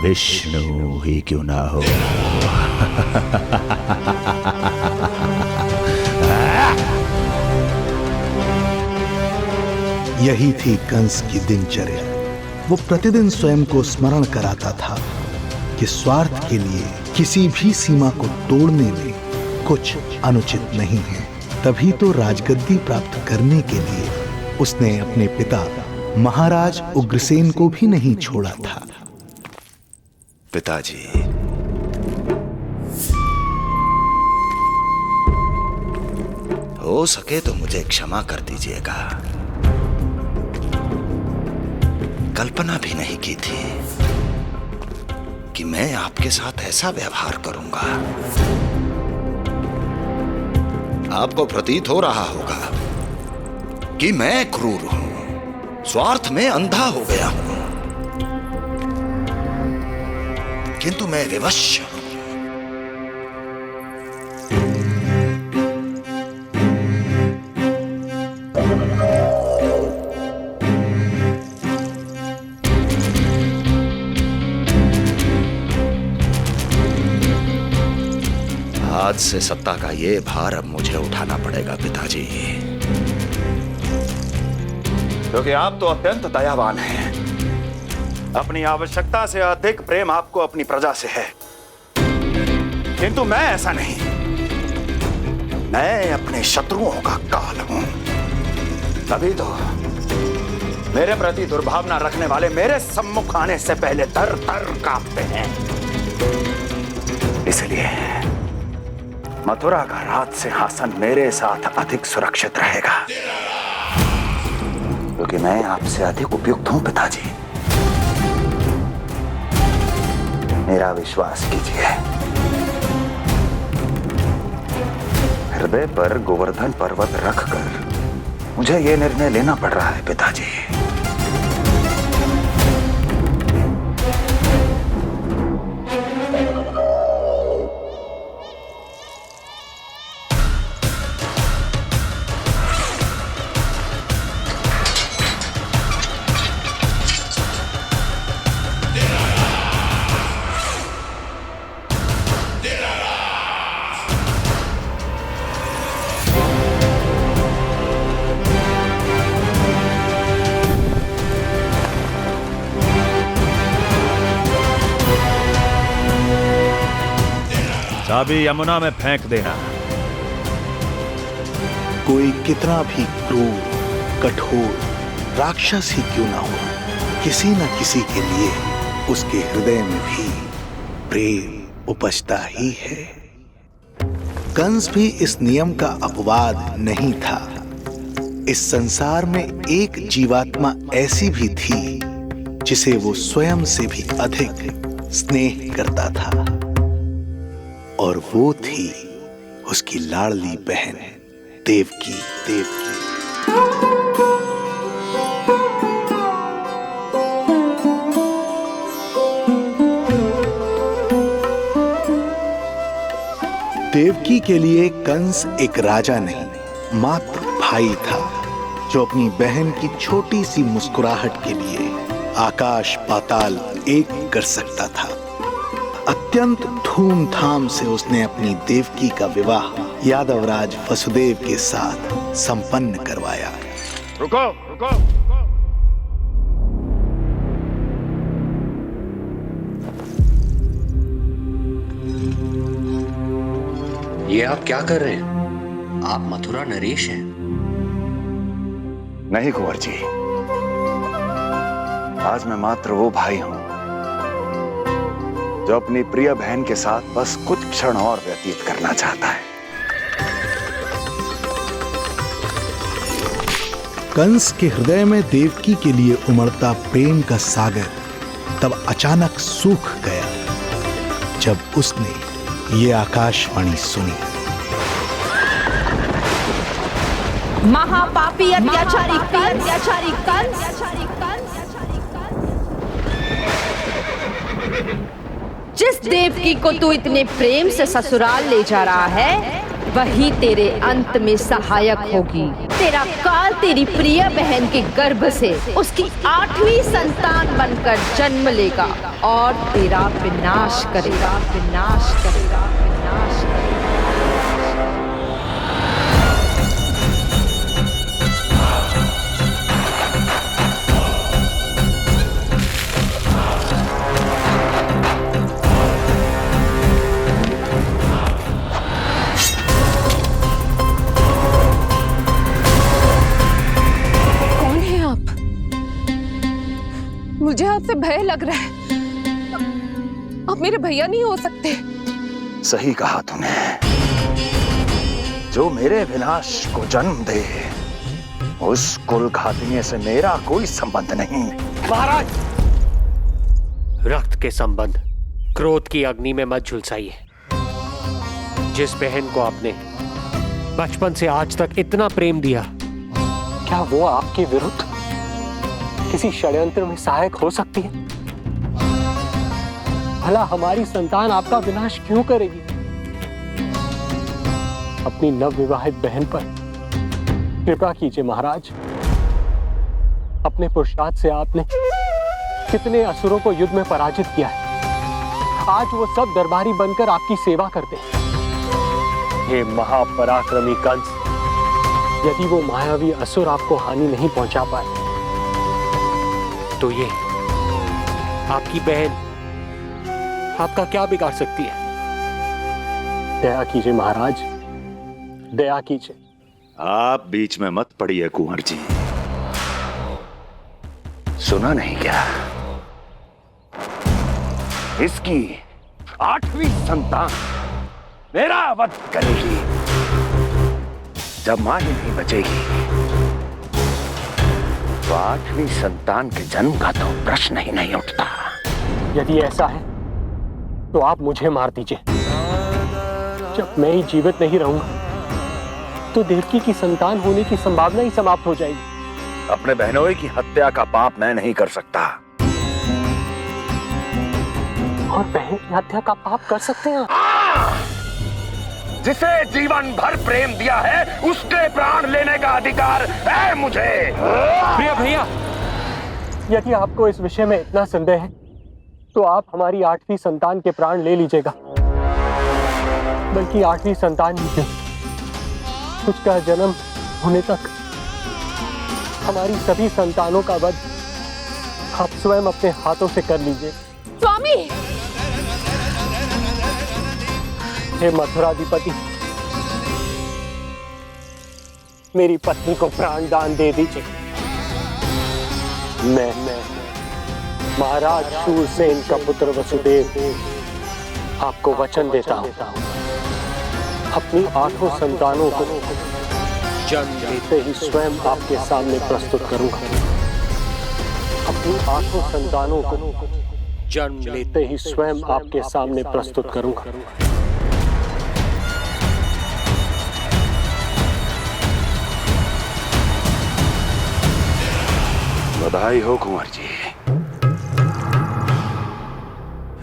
विष्णु ही क्यों ना हो। यही थी कंस की दिनचर्या। वो प्रतिदिन स्वयं को स्मरण कराता था कि स्वार्थ के लिए किसी भी सीमा को तोड़ने में कुछ अनुचित नहीं है। तभी तो राजगद्दी प्राप्त करने के लिए उसने अपने पिता महाराज उग्रसेन को भी नहीं छोड़ा था। पिताजी, हो सके तो मुझे क्षमा कर दीजिएगा। कल्पना भी नहीं की थी कि मैं आपके साथ ऐसा व्यवहार करूंगा। आपको प्रतीत हो रहा होगा कि मैं क्रूर हूं, स्वार्थ में अंधा हो गया हूं, किंतु मैं विवश हूं। आज से सत्ता का ये भार अब मुझे उठाना पड़ेगा पिताजी, क्योंकि आप तो अत्यंत दयावान हैं। अपनी आवश्यकता से अधिक प्रेम आपको अपनी प्रजा से है, किंतु मैं ऐसा नहीं। मैं अपने शत्रुओं का काल हूं, तभी तो मेरे प्रति दुर्भावना रखने वाले मेरे सम्मुख आने से पहले थर थर कांपते हैं। इसलिए मथुरा का राज सिंहासन मेरे साथ अधिक सुरक्षित रहेगा, क्योंकि मैं आपसे अधिक उपयुक्त हूं पिताजी। मेरा विश्वास कीजिए। हृदय पर गोवर्धन पर्वत रखकर मुझे यह निर्णय लेना पड़ रहा है पिताजी। चाबी यमुना में फेंक देना। कोई कितना भी क्रूर, कठोर, राक्षस ही क्यों ना हो, किसी न किसी के लिए उसके हृदय में भी प्रेम उपजता ही है। कंस भी इस नियम का अपवाद नहीं था। इस संसार में एक जीवात्मा ऐसी भी थी जिसे वो स्वयं से भी अधिक स्नेह करता था, और वो थी उसकी लाडली बहन देवकी। देवकी के लिए कंस एक राजा नहीं, मात्र भाई था, जो अपनी बहन की छोटी सी मुस्कुराहट के लिए आकाश पाताल एक कर सकता था। अत्यंत धूमधाम से उसने अपनी देवकी का विवाह यादवराज वसुदेव के साथ संपन्न करवाया। रुको। ये आप क्या कर रहे हैं? आप मथुरा नरेश हैं? नहीं कुंवर जी, आज मैं मात्र वो भाई हूं जो अपनी प्रिय बहन के साथ बस कुछ क्षण और व्यतीत करना चाहता है। कंस के हृदय में देवकी के लिए उमड़ता प्रेम का सागर तब अचानक सूख गया जब उसने ये आकाशवाणी सुनी। महापापी अत्याचारी कंस, जिस देवकी को तू इतने प्रेम से ससुराल ले जा रहा है, वही तेरे अंत में सहायक होगी। तेरा काल तेरी प्रिय बहन के गर्भ से उसकी 8वीं संतान बनकर जन्म लेगा और तेरा विनाश करेगा, विनाश करेगा, विनाश करेगा। मुझे आपसे भय लग रहा है। आप मेरे भैया नहीं हो सकते। सही कहा तूने। जो मेरे विनाश को जन्म दे उस कुल घातिनी से मेरा कोई संबंध नहीं। महाराज, रक्त के संबंध क्रोध की अग्नि में मत झुलसाइए। जिस बहन को आपने बचपन से आज तक इतना प्रेम दिया, क्या वो आपके विरुद्ध किसी षड्यंत्र में सहायक हो सकती है? भला हमारी संतान आपका विनाश क्यों करेगी? अपनी नवविवाहित बहन पर कृपा कीजिए महाराज। अपने पुरुषार्थ से आपने कितने असुरों को युद्ध में पराजित किया है। आज वो सब दरबारी बनकर आपकी सेवा करते हैं। ये महापराक्रमी कंस, यदि वो मायावी असुर आपको हानि नहीं पहुंचा पाए तो ये आपकी बहन आपका क्या बिगाड़ सकती है? दया कीजिए महाराज, दया कीजिए। आप बीच में मत पड़िए कुंवर जी। सुना नहीं क्या? इसकी 8वीं संतान मेरा वध करेगी। जब मां ही नहीं बचेगी तो 8वीं संतान के जन्म का तो प्रश्न ही नहीं उठता। यदि ऐसा है तो आप मुझे मार दीजिए। जब मैं ही जीवित नहीं रहूंगा तो देवकी की संतान होने की संभावना ही समाप्त हो जाएगी। अपने बहनोई की हत्या का पाप मैं नहीं कर सकता। और बहन की हत्या का पाप कर सकते हैं? जिसे जीवन भर प्रेम दिया है उसके प्राण लेने का अधिकार है मुझे। प्रिय भैया, यदि आपको इस विषय में इतना संदेह है तो आप हमारी 8वीं संतान के प्राण ले लीजिएगा। बल्कि 8वीं संतान ही क्यों, उसका जन्म होने तक हमारी सभी संतानों का वध आप स्वयं अपने हाथों से कर लीजिए। स्वामी, हे मथुराधिपति, मेरी पत्नी को प्राण दान दे दीजिए। मैं महाराज शूरसेन का पुत्र वसुदेव आपको वचन देता हूं, अपनी 8 संतानों को जन्म लेते ही स्वयं आपके सामने प्रस्तुत करूंगा। अपनी 8 संतानों को जन्म लेते ही स्वयं आपके सामने प्रस्तुत करूंगा। बधाई हो कुंवर जी,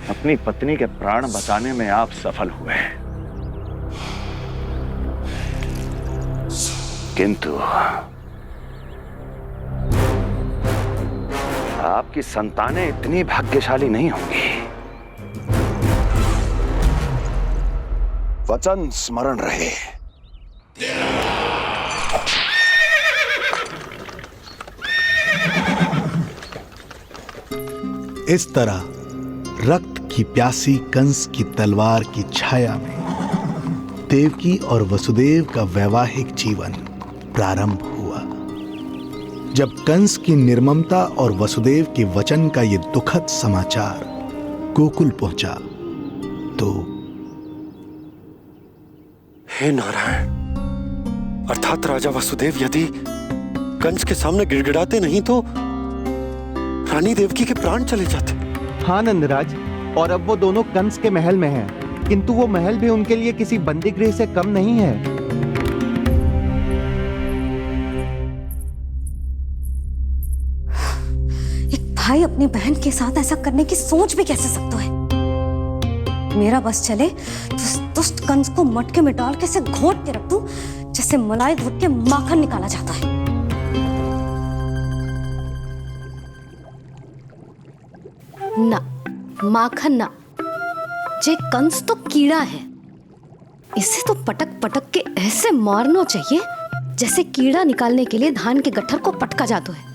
अपनी पत्नी के प्राण बचाने में आप सफल हुए। किंतु आपकी संतानें इतनी भाग्यशाली नहीं होंगी। वचन स्मरण रहे। इस तरह रक्त की प्यासी कंस की तलवार की छाया में देवकी और वसुदेव का वैवाहिक जीवन प्रारंभ हुआ। जब कंस की निर्ममता और वसुदेव के वचन का यह दुखद समाचार गोकुल पहुंचा तो हे नारायण, अर्थात राजा वसुदेव यदि कंस के सामने गिड़गिड़ाते नहीं तो रानी देवकी के प्राण चले जाते। हाँ नंदराज, और अब वो दोनों कंस के महल में हैं, किंतु वो महल भी उनके लिए किसी बंदी गृह से कम नहीं है। एक भाई अपनी बहन के साथ ऐसा करने की सोच भी कैसे सकता है? मेरा बस चले तो दुष्ट कंस को मटके में डाल के इसे घोट के रख दूं, जैसे मलाई घोट के माखन निकाला जाता है। ना, माखन ना, जे कंस तो कीड़ा है। इसे तो पटक पटक के ऐसे मारना चाहिए जैसे कीड़ा निकालने के लिए धान के गट्ठर को पटका जाता है।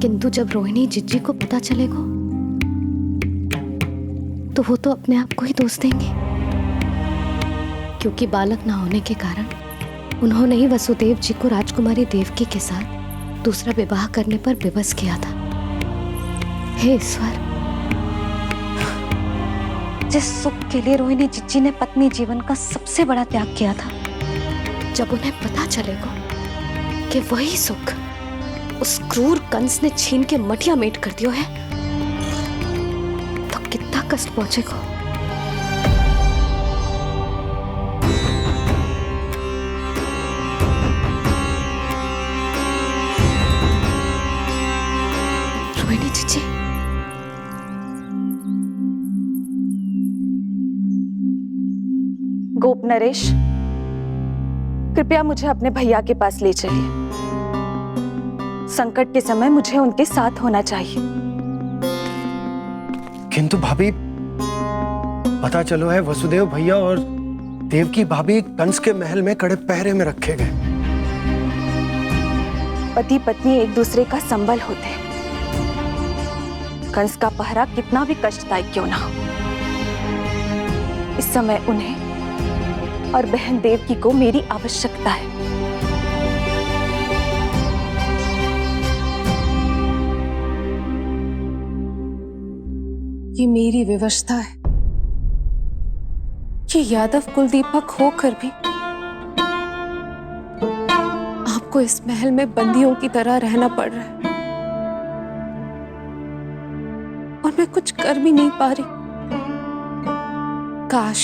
किंतु जब रोहिणी जिज्जी को पता चलेगा तो वो तो अपने आप को ही दोष देंगे, क्योंकि बालक ना होने के कारण उन्होंने ही वसुदेव जी को राजकुमारी देवकी के साथ दूसरा विवाह करने पर विवश किया था। हे ईश्वर, जिस सुख के लिए रोहिणी जिज्जी ने पत्नी जीवन का सबसे बड़ा त्याग किया था, जब उन्हें पता चलेगा कि वही सुख उस क्रूर कंस ने छीन के मटिया मेट कर दिया है, तो कितना कष्ट पहुंचेगा। रोहिणी जीजी, गोप नरेश, कृपया मुझे अपने भैया के पास ले चलिए। संकट के समय मुझे उनके साथ होना चाहिए। किंतु भाभी, पता चलो है वसुदेव भैया और देवकी भाभी कंस के महल में कड़े पहरे में रखे गए। पति पत्नी एक दूसरे का संबल होते हैं। कंस का पहरा कितना भी कष्टदायक क्यों ना हो, इस समय उन्हें और बहन देवकी को मेरी आवश्यकता है। ये मेरी विवशता है कि यादव कुलदीपक होकर भी आपको इस महल में बंदियों की तरह रहना पड़ रहा है, और मैं कुछ कर भी नहीं पा रही। काश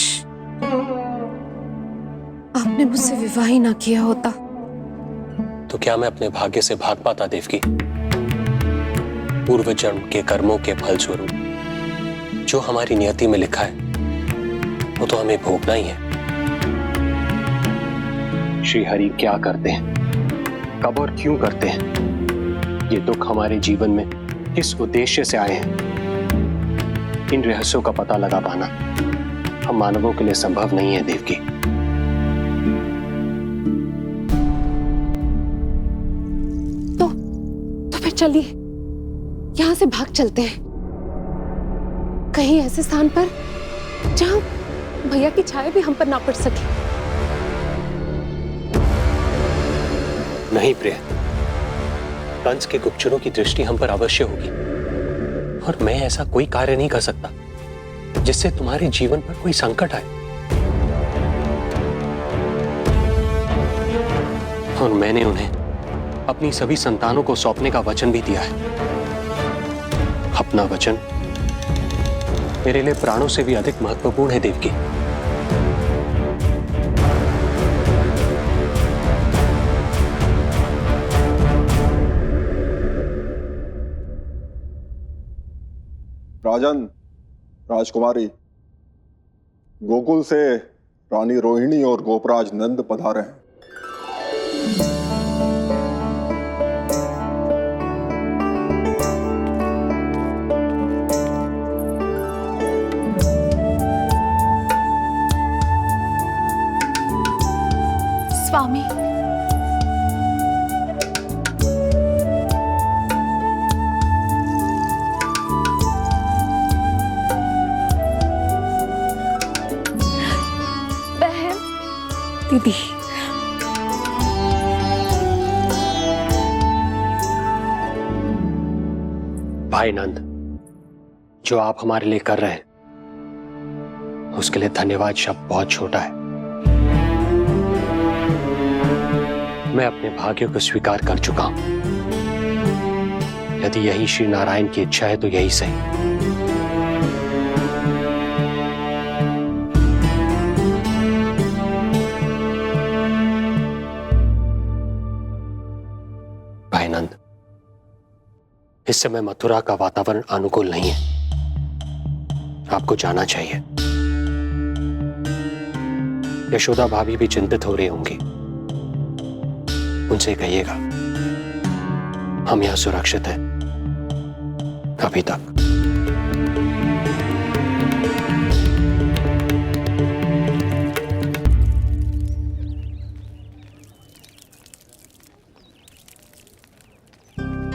आपने मुझसे विवाह ही ना किया होता। तो क्या मैं अपने भाग्य से भाग पाता देवकी? पूर्व जन्म के कर्मों के फल स्वरूप जो हमारी नियति में लिखा है वो तो हमें भोगना ही है। श्री हरि क्या करते हैं, कब और क्यों करते हैं, ये दुख हमारे जीवन में किस उद्देश्य से आए हैं, इन रहस्यों का पता लगा पाना हम मानवों के लिए संभव नहीं है देवकी। तो फिर चलिए यहां से भाग चलते हैं, कहीं ऐसे स्थान पर जहां भैया की छाया भी हम पर ना पड़ सके। नहीं प्रिय, कंस के गुप्तचरों की दृष्टि हम पर अवश्य होगी, और मैं ऐसा कोई कार्य नहीं कर सकता जिससे तुम्हारे जीवन पर कोई संकट आए। और मैंने उन्हें अपनी सभी संतानों को सौंपने का वचन भी दिया है। अपना वचन मेरे लिए प्राणों से भी अधिक महत्वपूर्ण है देवकी। राजन, राजकुमारी, गोकुल से रानी रोहिणी और गोपराज नंद पधारे हैं। स्वामी, बहन, दीदी, भाई नंद, जो आप हमारे लिए कर रहे हैं उसके लिए धन्यवाद शब्द बहुत छोटा है। मैं अपने भाग्य को स्वीकार कर चुका हूं। यदि यही श्री नारायण की इच्छा है तो यही सही। इस समय मथुरा का वातावरण अनुकूल नहीं है, आपको जाना चाहिए। यशोदा भाभी भी चिंतित हो रही होंगी, उनसे कहिएगा हम यहां सुरक्षित हैं अभी तक।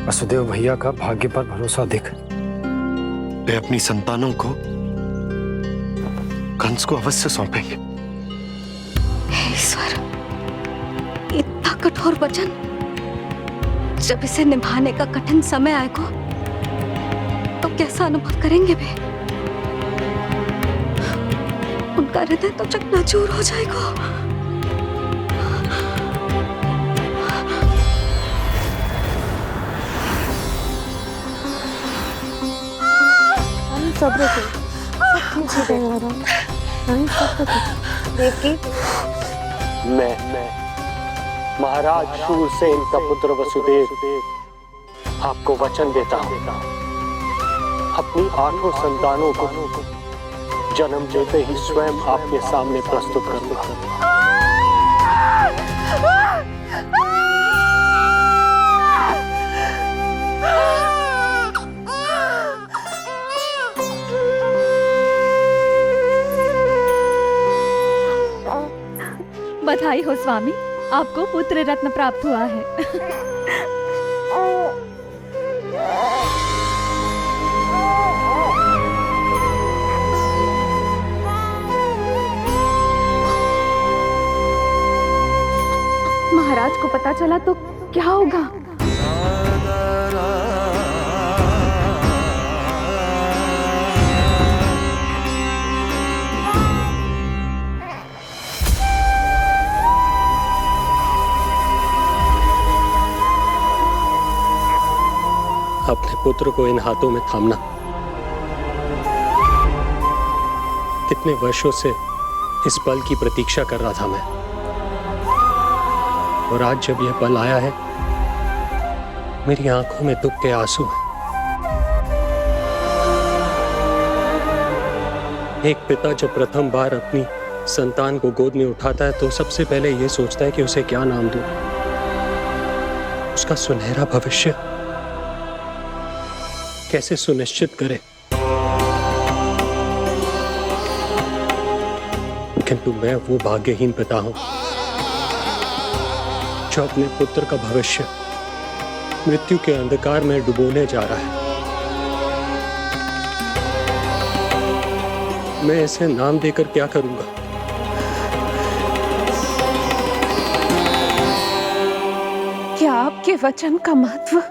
वसुदेव भैया का भाग्य पर भरोसा देख वे अपनी संतानों को कंस को अवश्य सौंपेंगे। हे ईश्वर, इतना कठोर वचन, जब इसे निभाने का कठिन समय आएगा तो कैसा अनुभव करेंगे वे? उनका हृदय तो चकनाचूर हो जाएगा। सब्र से सब ठीक हो जाएगा। देवकी, मैं महाराज शूरसेन का पुत्र वसुदेव आपको वचन देता हूं, अपनी 8 संतानों को जन्म देते ही स्वयं आपके सामने प्रस्तुत करूंगा। बधाई हो स्वामी, आपको पुत्र रत्न प्राप्त हुआ है। महाराज को पता चला तो क्या होगा? अपने पुत्र को इन हाथों में थामना। कितने वर्षों से इस पल की प्रतीक्षा कर रहा था मैं, और आज जब यह पल आया है, मेरी आंखों में दुख के आंसू हैं। एक पिता जब प्रथम बार अपनी संतान को गोद में उठाता है तो सबसे पहले यह सोचता है कि उसे क्या नाम दूं, उसका सुनहरा भविष्य कैसे सुनिश्चित करे। किंतु मैं वो भाग्यहीन पिता हूं जो अपने पुत्र का भविष्य मृत्यु के अंधकार में डुबोने जा रहा है। मैं इसे नाम देकर क्या करूंगा? क्या आपके वचन का महत्व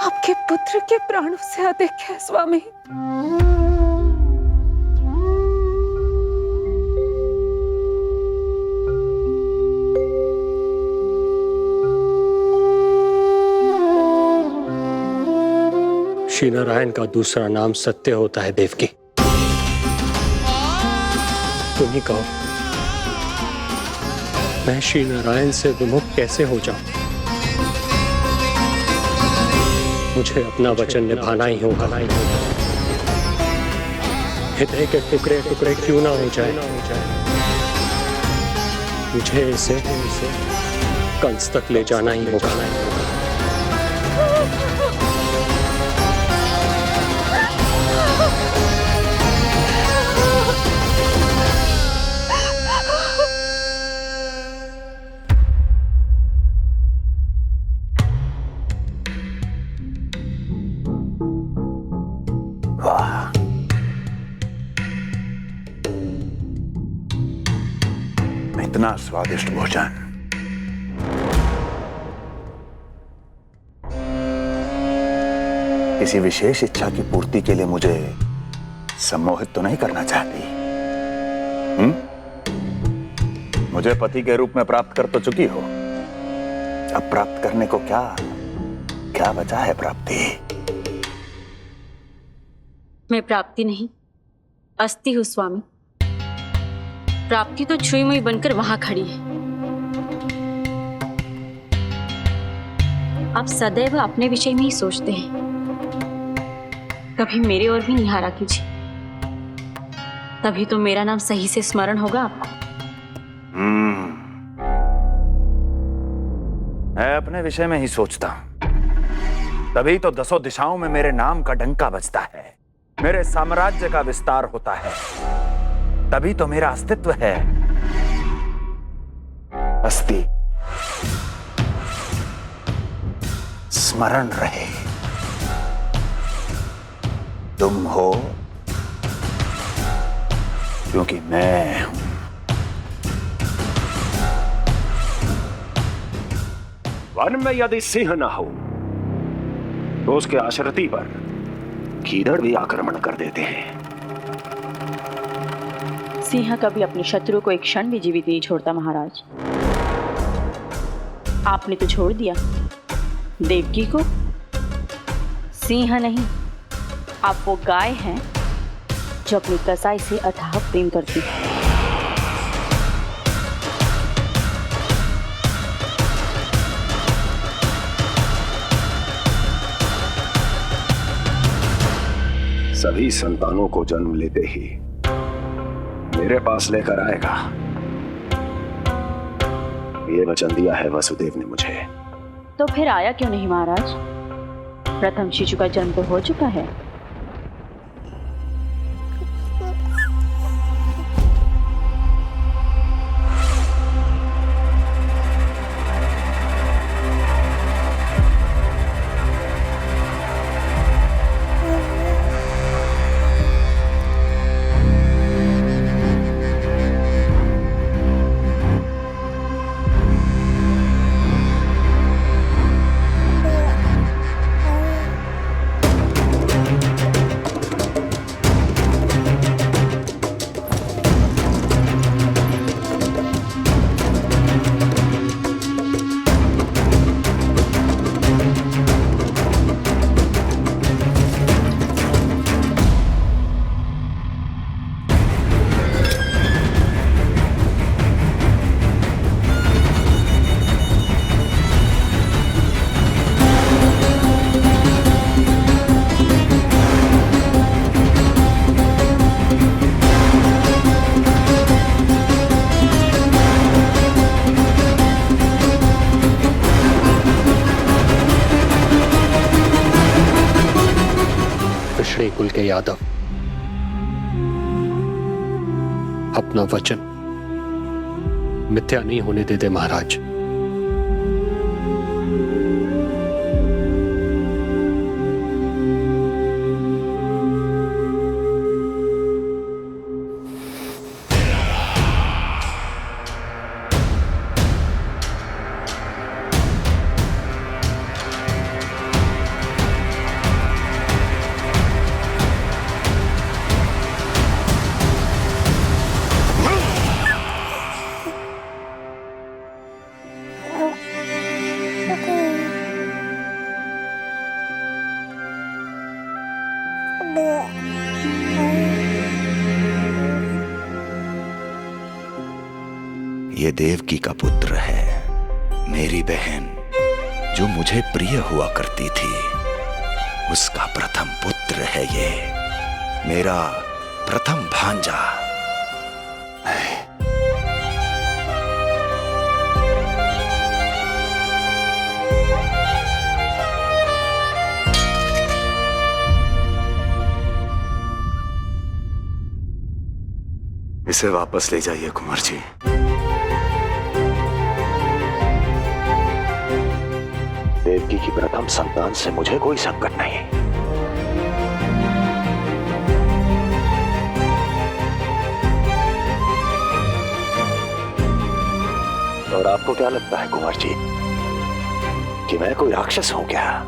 आपके पुत्र के प्राणों से अधिक है स्वामी? श्री नारायण का दूसरा नाम सत्य होता है देवकी। तुम ही कहो, मैं श्री नारायण से विमुख कैसे हो जाऊं? मुझे अपना वचन निभाना ही होगा। हृदय के टुकड़े टुकड़े क्यों ना हो जाए, मुझे इसे कंस तक ले जाना ही होगा। इतना स्वादिष्ट भोजन किसी विशेष इच्छा की पूर्ति के लिए मुझे सम्मोहित तो नहीं करना चाहती? मुझे पति के रूप में प्राप्त कर तो चुकी हो, अब प्राप्त करने को क्या क्या बचा है प्राप्ति? मैं प्राप्ति नहीं, अस्थि हूँ स्वामी। प्राप्ति तो छुई मुई बनकर वहां खड़ी है। आप सदैव अपने विषय में ही सोचते हैं। कभी मेरे और भी निहारा कीजिए, तभी तो मेरा नाम सही से स्मरण होगा आपको। मैं अपने विषय में ही सोचता हूं, तभी तो दसों दिशाओं में मेरे नाम का डंका बजता है, मेरे साम्राज्य का विस्तार होता है, तभी तो मेरा अस्तित्व है। अस्थि स्मरण रहे, तुम हो क्योंकि मैं हूं। वन में यदि सिंह न हो तो उसके आश्रिति पर गीदड़ भी आक्रमण कर देते हैं। सिंह कभी अपने शत्रु को एक क्षण भी जीवित नहीं छोड़ता महाराज। आपने तो छोड़ दिया देवकी को। सिंह नहीं, आप वो गाय हैं जो अपनी कसाई से अथाह प्रेम करती है। सभी संतानों को जन्म लेते ही मेरे पास लेकर आएगा, ये वचन दिया है वसुदेव ने मुझे। तो फिर आया क्यों नहीं महाराज? प्रथम शिशु का जन्म तो हो चुका है। कुल के यादव अपना वचन मिथ्या नहीं होने देते महाराज। ये देवकी का पुत्र है, मेरी बहन जो मुझे प्रिय हुआ करती थी, उसका प्रथम पुत्र है ये, मेरा प्रथम भांजा। इसे वापस ले जाइए कुंवर जी। देवकी की प्रथम संतान से मुझे कोई संकट नहीं। और आपको क्या लगता है कुंवर जी कि मैं कोई राक्षस हूं क्या?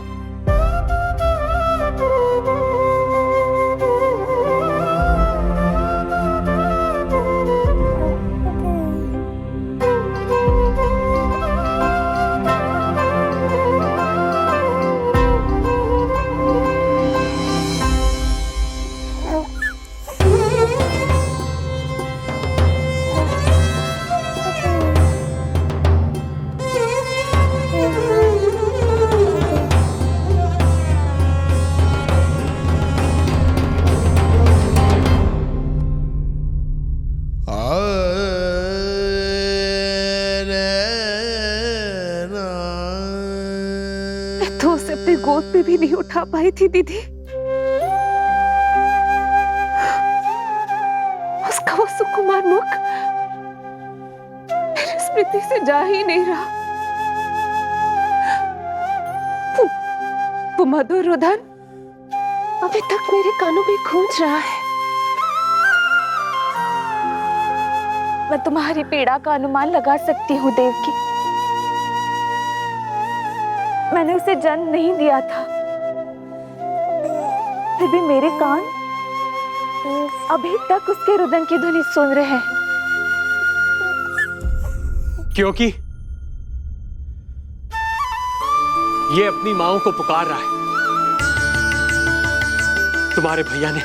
अपने गोद पे भी नहीं उठा पाई थी दीदी। उसका वो सुकुमार मुख मेरी स्मृति से जा ही नहीं रहा। वो मधुर रुदन अभी तक मेरे कानों में गूंज रहा है। मैं तुम्हारी पीड़ा का अनुमान लगा सकती हूँ देवकी। मैंने उसे जन्म नहीं दिया था, फिर भी मेरे कान अभी तक उसके रुदन की ध्वनि सुन रहे हैं। क्योंकि ये अपनी माओ को पुकार रहा है। तुम्हारे भैया ने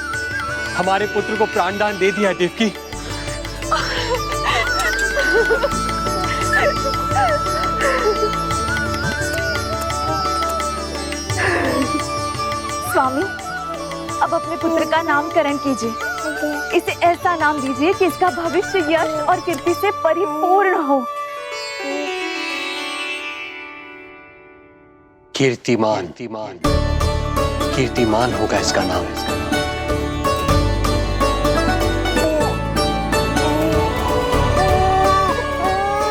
हमारे पुत्र को प्राणदान दे दिया देवकी। स्वामी, अब अपने पुत्र का नामकरण कीजिए। इसे ऐसा नाम दीजिए कि इसका भविष्य यश और कीर्ति से परिपूर्ण हो। कीर्तिमान कीर्तिमान होगा इसका नाम।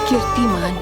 कीर्तिमान।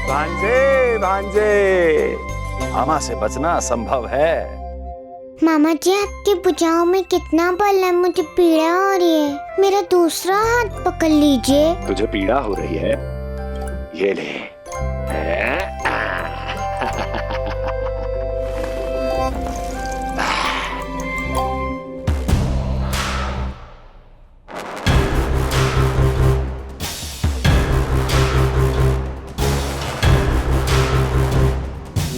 भांजे भांजे, मामा से बचना असंभव है। मामा जी, आपकी भुजाओं में कितना बल है, मुझे पीड़ा हो रही है। मेरा दूसरा हाथ पकड़ लीजिए। तुझे पीड़ा हो रही है? ये ले।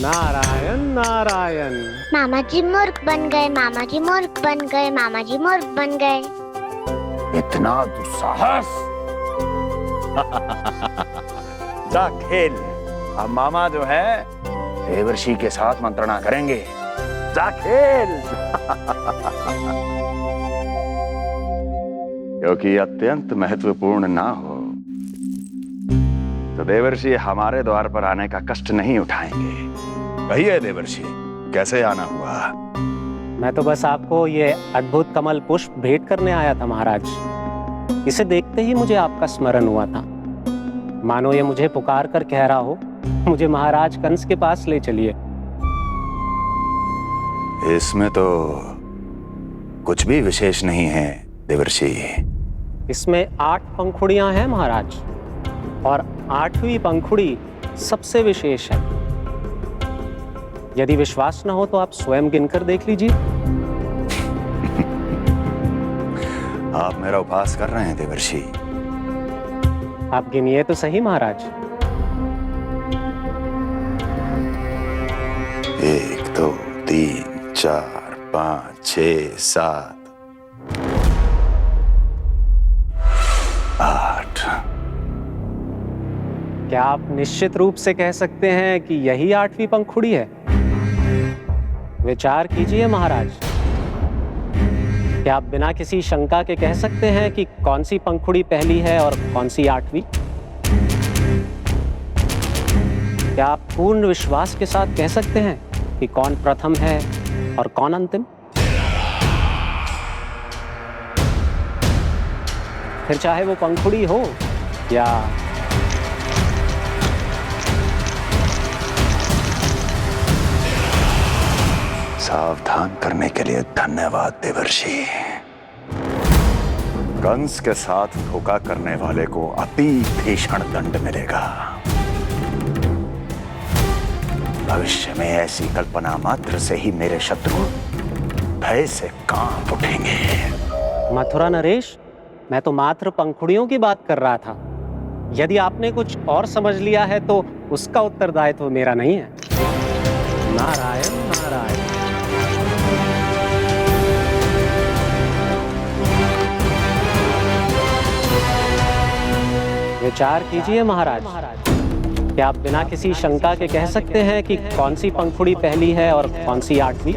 नारायण नारायण। मामा जी मूर्ख बन गए, मामा जी मूर्ख बन गए, मामा जी मूर्ख बन गए। इतना दुस्साहस! जा खेल। अब मामा जो है देवर्षि के साथ मंत्रणा करेंगे। जा खेल। क्योंकि अत्यंत महत्वपूर्ण ना हो तो देवर्षि हमारे द्वार पर आने का कष्ट नहीं उठाएंगे। कहिए देवर्षि, कैसे आना हुआ? मैं तो बस आपको ये अद्भुत कमल पुष्प भेंट करने आया था महाराज। इसे देखते ही मुझे आपका स्मरण हुआ था। मानो ये मुझे पुकार कर कह रहा हो, मुझे महाराज कंस के पास ले चलिए। इसमें तो कुछ भी विशेष नहीं है देवर्षि। इसमें 8 पंखुड़ियां हैं महाराज, और 8वीं पंखुड़ी सबसे विशेष है। यदि विश्वास न हो तो आप स्वयं गिनकर देख लीजिए। आप मेरा उपहास कर रहे हैं देवर्षि। आप गिनिए तो सही महाराज। 1 2 3 4 5 6 7 8। क्या आप निश्चित रूप से कह सकते हैं कि यही 8वीं पंखुड़ी है? विचार कीजिए महाराज। क्या आप बिना किसी शंका के कह सकते हैं कि कौन सी पंखुड़ी पहली है और कौन सी 8वीं? क्या आप पूर्ण विश्वास के साथ कह सकते हैं कि कौन प्रथम है और कौन अंतिम? फिर चाहे वो पंखुड़ी हो या सावधान करने के लिए धन्यवाद देवर्षि। कंस के साथ धोखा करने वाले को अति भीषण दंड मिलेगा। भविष्य में ऐसी कल्पना मात्र से ही मेरे शत्रु भय से कांप उठेंगे। मथुरा नरेश, मैं तो मात्र पंखुड़ियों की बात कर रहा था। यदि आपने कुछ और समझ लिया है तो उसका उत्तरदायित्व मेरा नहीं है। नारायण नारायण। विचार कीजिए महाराज, क्या आप बिना किसी शंका के कह सकते हैं कि कौन सी पंखुड़ी पहली है और कौन सी आठवीं?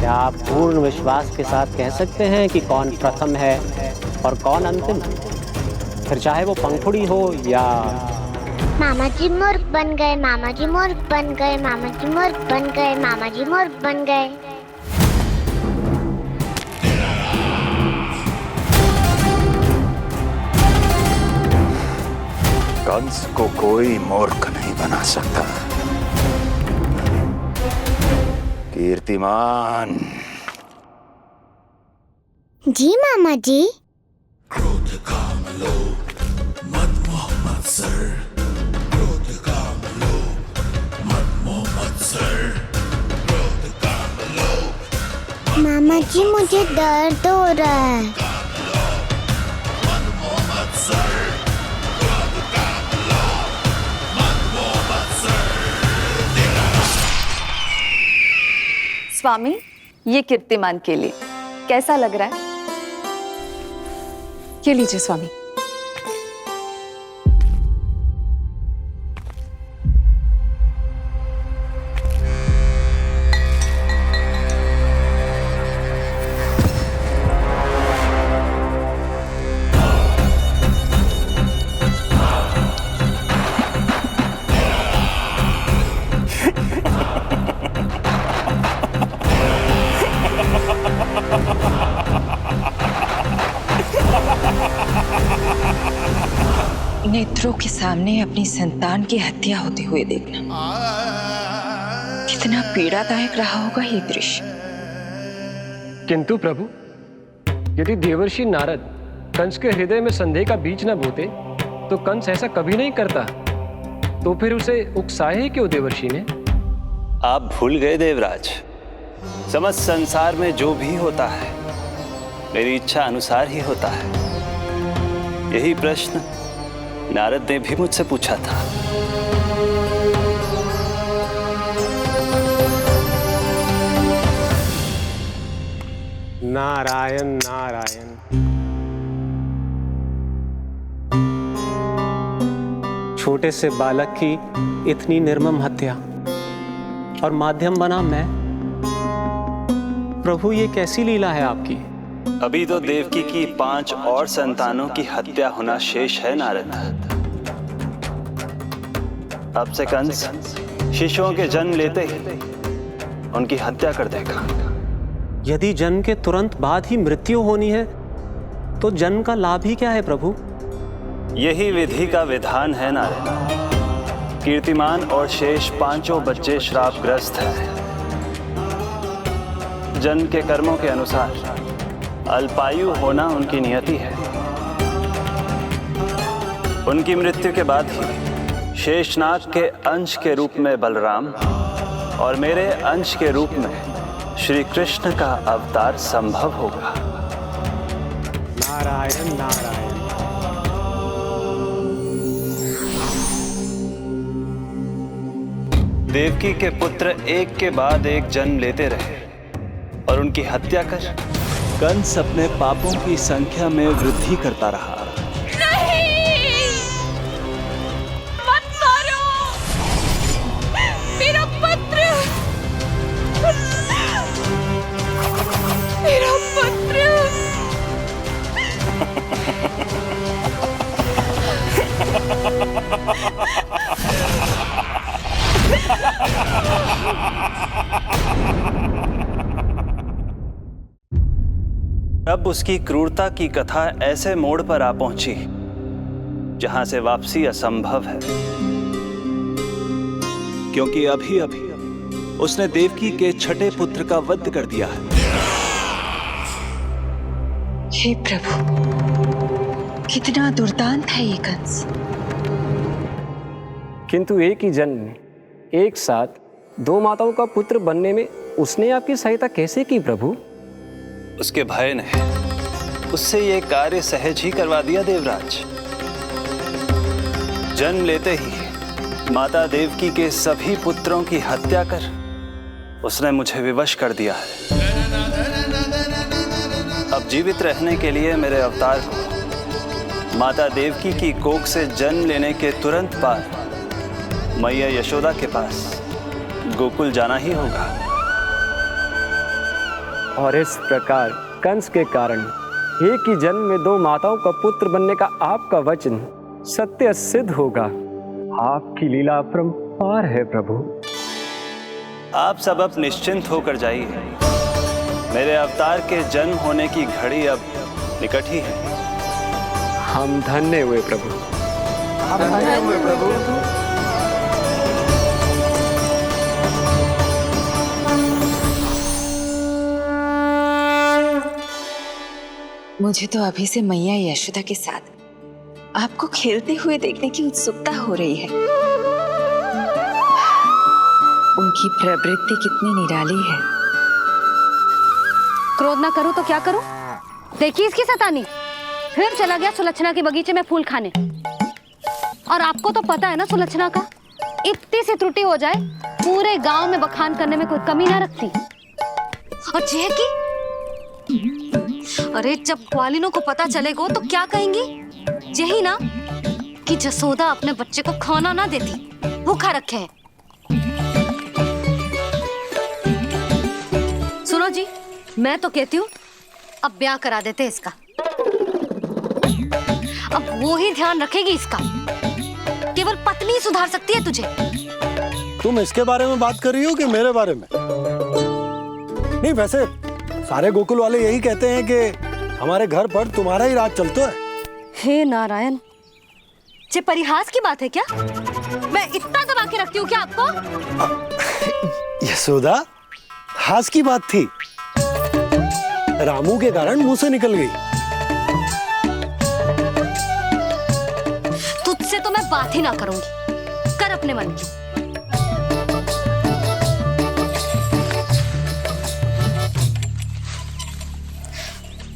क्या आप पूर्ण विश्वास के साथ कह सकते हैं कि कौन प्रथम है और कौन अंतिम? फिर चाहे वो पंखुड़ी हो या... मामा जी मूर्ख बन गए, मामा जी मूर्ख बन गए, मामा जी मूर्ख बन गए, मामा जी मूर्ख बन गए। कंस को कोई मूर्ख नहीं बना सकता। कीर्तिमान। जी मामा जी। क्रोध काम लोभ मद मोह मत्सर, क्रोध काम लोभ मद मोह मत्सर, क्रोध काम लोभ। मामा जी मुझे दर्द हो रहा है। मद मोह मत्सर, क्रोध काम लोभ मद मोह मत्सर। स्वामी, ये कीर्तिमान के लिए कैसा लग रहा है? ये लीजिए स्वामी। नेत्रों के सामने अपनी संतान की हत्या होते हुए देखना कितना पीड़ादायक रहा होगा ये दृश्य। किंतु प्रभु, यदि देवर्षि नारद कंस के हृदय में संदेह का बीज न बोते तो कंस ऐसा कभी नहीं करता। तो फिर उसे उकसाए क्यों देवर्षि ने? आप भूल गए देवराज, समस्त संसार में जो भी होता है मेरी इच्छा अनुसार ही होता है। यही प्रश्न नारद ने भी मुझसे पूछा था। नारायण नारायण। छोटे से बालक की इतनी निर्मम हत्या और माध्यम बना मैं। प्रभु, ये कैसी लीला है आपकी? अभी तो देवकी की 5 और संतानों की हत्या होना शेष है नारद। अब से कंस शिशुओं के जन्म लेते ही उनकी हत्या कर देगा। यदि जन्म के तुरंत बाद ही मृत्यु होनी है तो जन्म का लाभ ही क्या है प्रभु? यही विधि का विधान है नारद। कीर्तिमान और शेष 5 बच्चे श्रापग्रस्त हैं। जन्म के कर्मों के अनुसार अल्पायु होना उनकी नियति है। उनकी मृत्यु के बाद ही शेषनाग के अंश के रूप में बलराम और मेरे अंश के रूप में श्री कृष्ण का अवतार संभव होगा। नारायण नारायण। देवकी के पुत्र एक के बाद एक जन्म लेते रहे और उनकी हत्या कर कंस अपने पापों की संख्या में वृद्धि करता रहा। नहीं! मत मारो! मेरा पुत्र! मेरा पुत्र! अब उसकी क्रूरता की कथा ऐसे मोड़ पर आ पहुंची जहां से वापसी असंभव है, क्योंकि अभी अभी उसने देवकी के छठे पुत्र का वध कर दिया है। हे प्रभु, कितना दुर्दांत है ये कंस। किंतु एक ही जन्म में एक साथ 2 माताओं का पुत्र बनने में उसने आपकी सहायता कैसे की प्रभु? उसके भय ने उससे ये कार्य सहज ही करवा दिया देवराज। जन्म लेते ही माता देवकी के सभी पुत्रों की हत्या कर उसने मुझे विवश कर दिया है। अब जीवित रहने के लिए मेरे अवतार को माता देवकी की कोख से जन्म लेने के तुरंत बाद मैया यशोदा के पास गोकुल जाना ही होगा। और इस प्रकार कंस के कारण एक ही जन्म में दो माताओं का पुत्र बनने का आपका वचन सत्य सिद्ध होगा। आपकी लीला अपरंपार है प्रभु। आप सब अब निश्चिंत होकर जाइए। मेरे अवतार के जन्म होने की घड़ी अब निकट ही है। हम धन्य हुए प्रभु। हम धन्य हुए प्रभु। मुझे तो अभी से मैया यशोदा के साथ आपको खेलते हुए देखने की उत्सुकता हो रही है। उनकी प्रवृत्ति कितनी निराली है। क्रोध ना करूं तो क्या करूं? देखिए इसकी सतानी, फिर चला गया सुलक्षणा के बगीचे में फूल खाने। और आपको तो पता है ना सुलक्षणा का, इतनी सी त्रुटि हो जाए पूरे गांव में बखान करने में कोई कमी ना रखती। और यह कि अरे जब ग्वालिनों को पता चलेगा तो क्या कहेंगी? यही ना कि जसोदा अपने बच्चे को खाना ना देती, भूखा रखे है। सुनो जी, मैं तो कहती हूँ अब ब्याह करा देते इसका। अब वो ही ध्यान रखेगी इसका। केवल पत्नी सुधार सकती है तुझे। तुम इसके बारे में बात कर रही हो कि मेरे बारे में? नहीं, वैसे सारे गोकुल वाले यही कहते हैं कि हमारे घर पर तुम्हारा ही राज चलता है। हे नारायण, ये परिहास की बात है क्या? मैं इतना दबा के रखती हूँ क्या आपको? यशोदा, हास की बात थी। रामू के कारण मुंह से निकल गई। तुझसे तो मैं बात ही ना करूंगी। कर अपने मन की।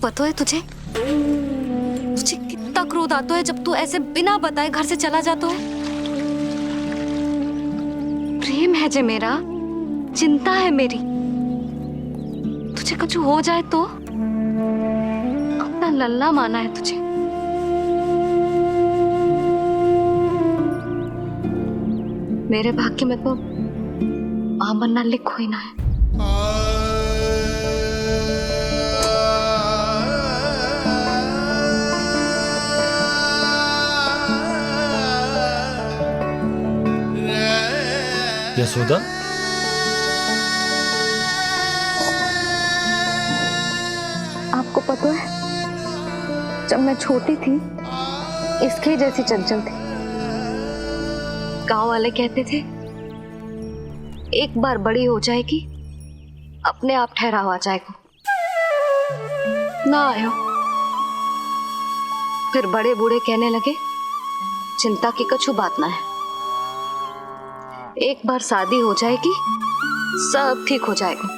पता है तुझे कितना क्रोध आता है जब तू ऐसे बिना बताए घर से चला जाता है। प्रेम है जे मेरा, चिंता है मेरी। तुझे कुछ हो जाए तो अपना लल्ला माना है तुझे। मेरे भाग्य में तो आमन्ना लिखो ही ना है। यशोदा, आपको पता है जब मैं छोटी थी इसके जैसी चंचल थी। गांव वाले कहते थे एक बार बड़ी हो जाएगी अपने आप ठहराव आ जाएगा। ना आयो। फिर बड़े बूढ़े कहने लगे चिंता की कछु बात ना है, एक बार शादी हो जाएगी सब ठीक हो जाएगा।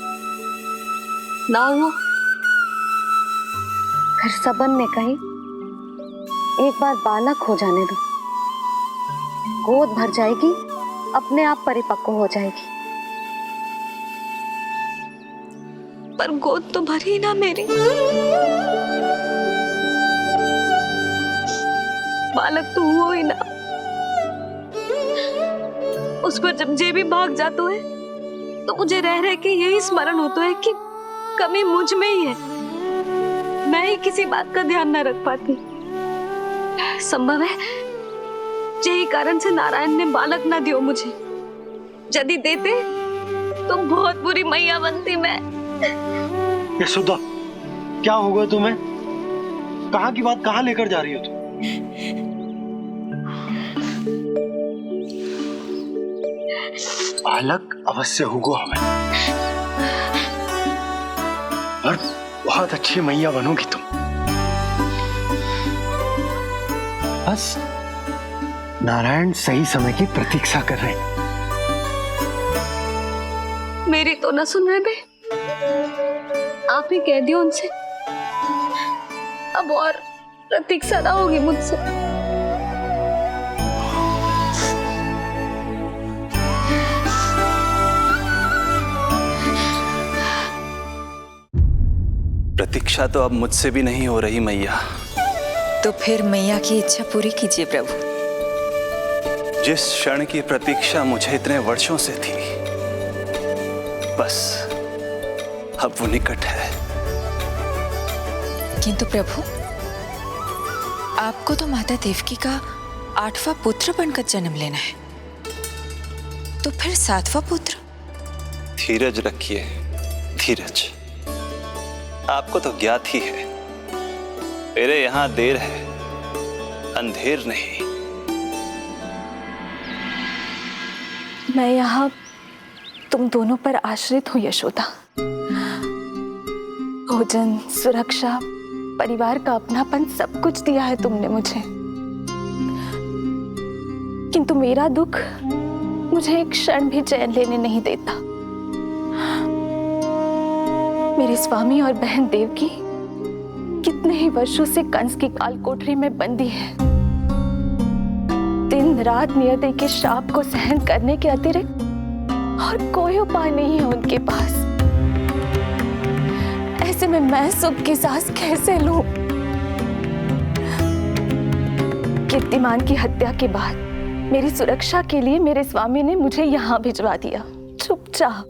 ना हुआ। फिर सबन ने कही एक बार बालक हो जाने दो, गोद भर जाएगी अपने आप परिपक्व हो जाएगी। पर गोद तो भरी ना मेरी। बालक तो हुआ ही ना। उस पर जब जे भी भाग जाता है तो मुझे रह रह के यही स्मरण होता है कि कमी मुझ में ही है। मैं ही किसी बात का ध्यान न रख पाती। संभव है यही कारण से नारायण ने बालक ना दियो मुझे। यदि देते तो बहुत बुरी मैया बनती मैं। यशोदा, क्या होगा तुम्हें? कहाँ की बात कहाँ लेकर जा रही हो तुम? बालक अवश्य होगा हमें, और बहुत अच्छी मैया बनोगी तुम। बस नारायण सही समय की प्रतीक्षा कर रहे हैं। मेरी तो ना सुन रहे बे। आप ही कह दियो उनसे अब और प्रतीक्षा ना होगी मुझसे। प्रतीक्षा तो अब मुझसे भी नहीं हो रही मैया। तो फिर मैया की इच्छा पूरी कीजिए प्रभु। जिस क्षण की प्रतीक्षा मुझे इतने वर्षों से थी, बस अब वो निकट है। किंतु प्रभु, आपको तो माता देवकी का 8वां पुत्र बनकर जन्म लेना है, तो फिर 7वां पुत्र? धीरज रखिए, धीरज। आपको तो ज्ञात ही है, मेरे यहां देर है, अंधेर नहीं। मैं यहाँ तुम दोनों पर आश्रित हूँ यशोदा। भोजन, सुरक्षा, परिवार का अपनापन सब कुछ दिया है तुमने मुझे, किंतु मेरा दुख मुझे एक क्षण भी चैन लेने नहीं देता। मेरे स्वामी और बहन देवकी कितने ही वर्षों से कंस की काल कोठरी में बंदी है। दिन रात नियति के शाप को सहन करने के अतिरिक्त और कोई उपाय नहीं है उनके पास। ऐसे में मैं सुख की सांस कैसे लूं? कीर्तिमान की हत्या के बाद मेरी सुरक्षा के लिए मेरे स्वामी ने मुझे यहाँ भिजवा दिया, चुपचाप।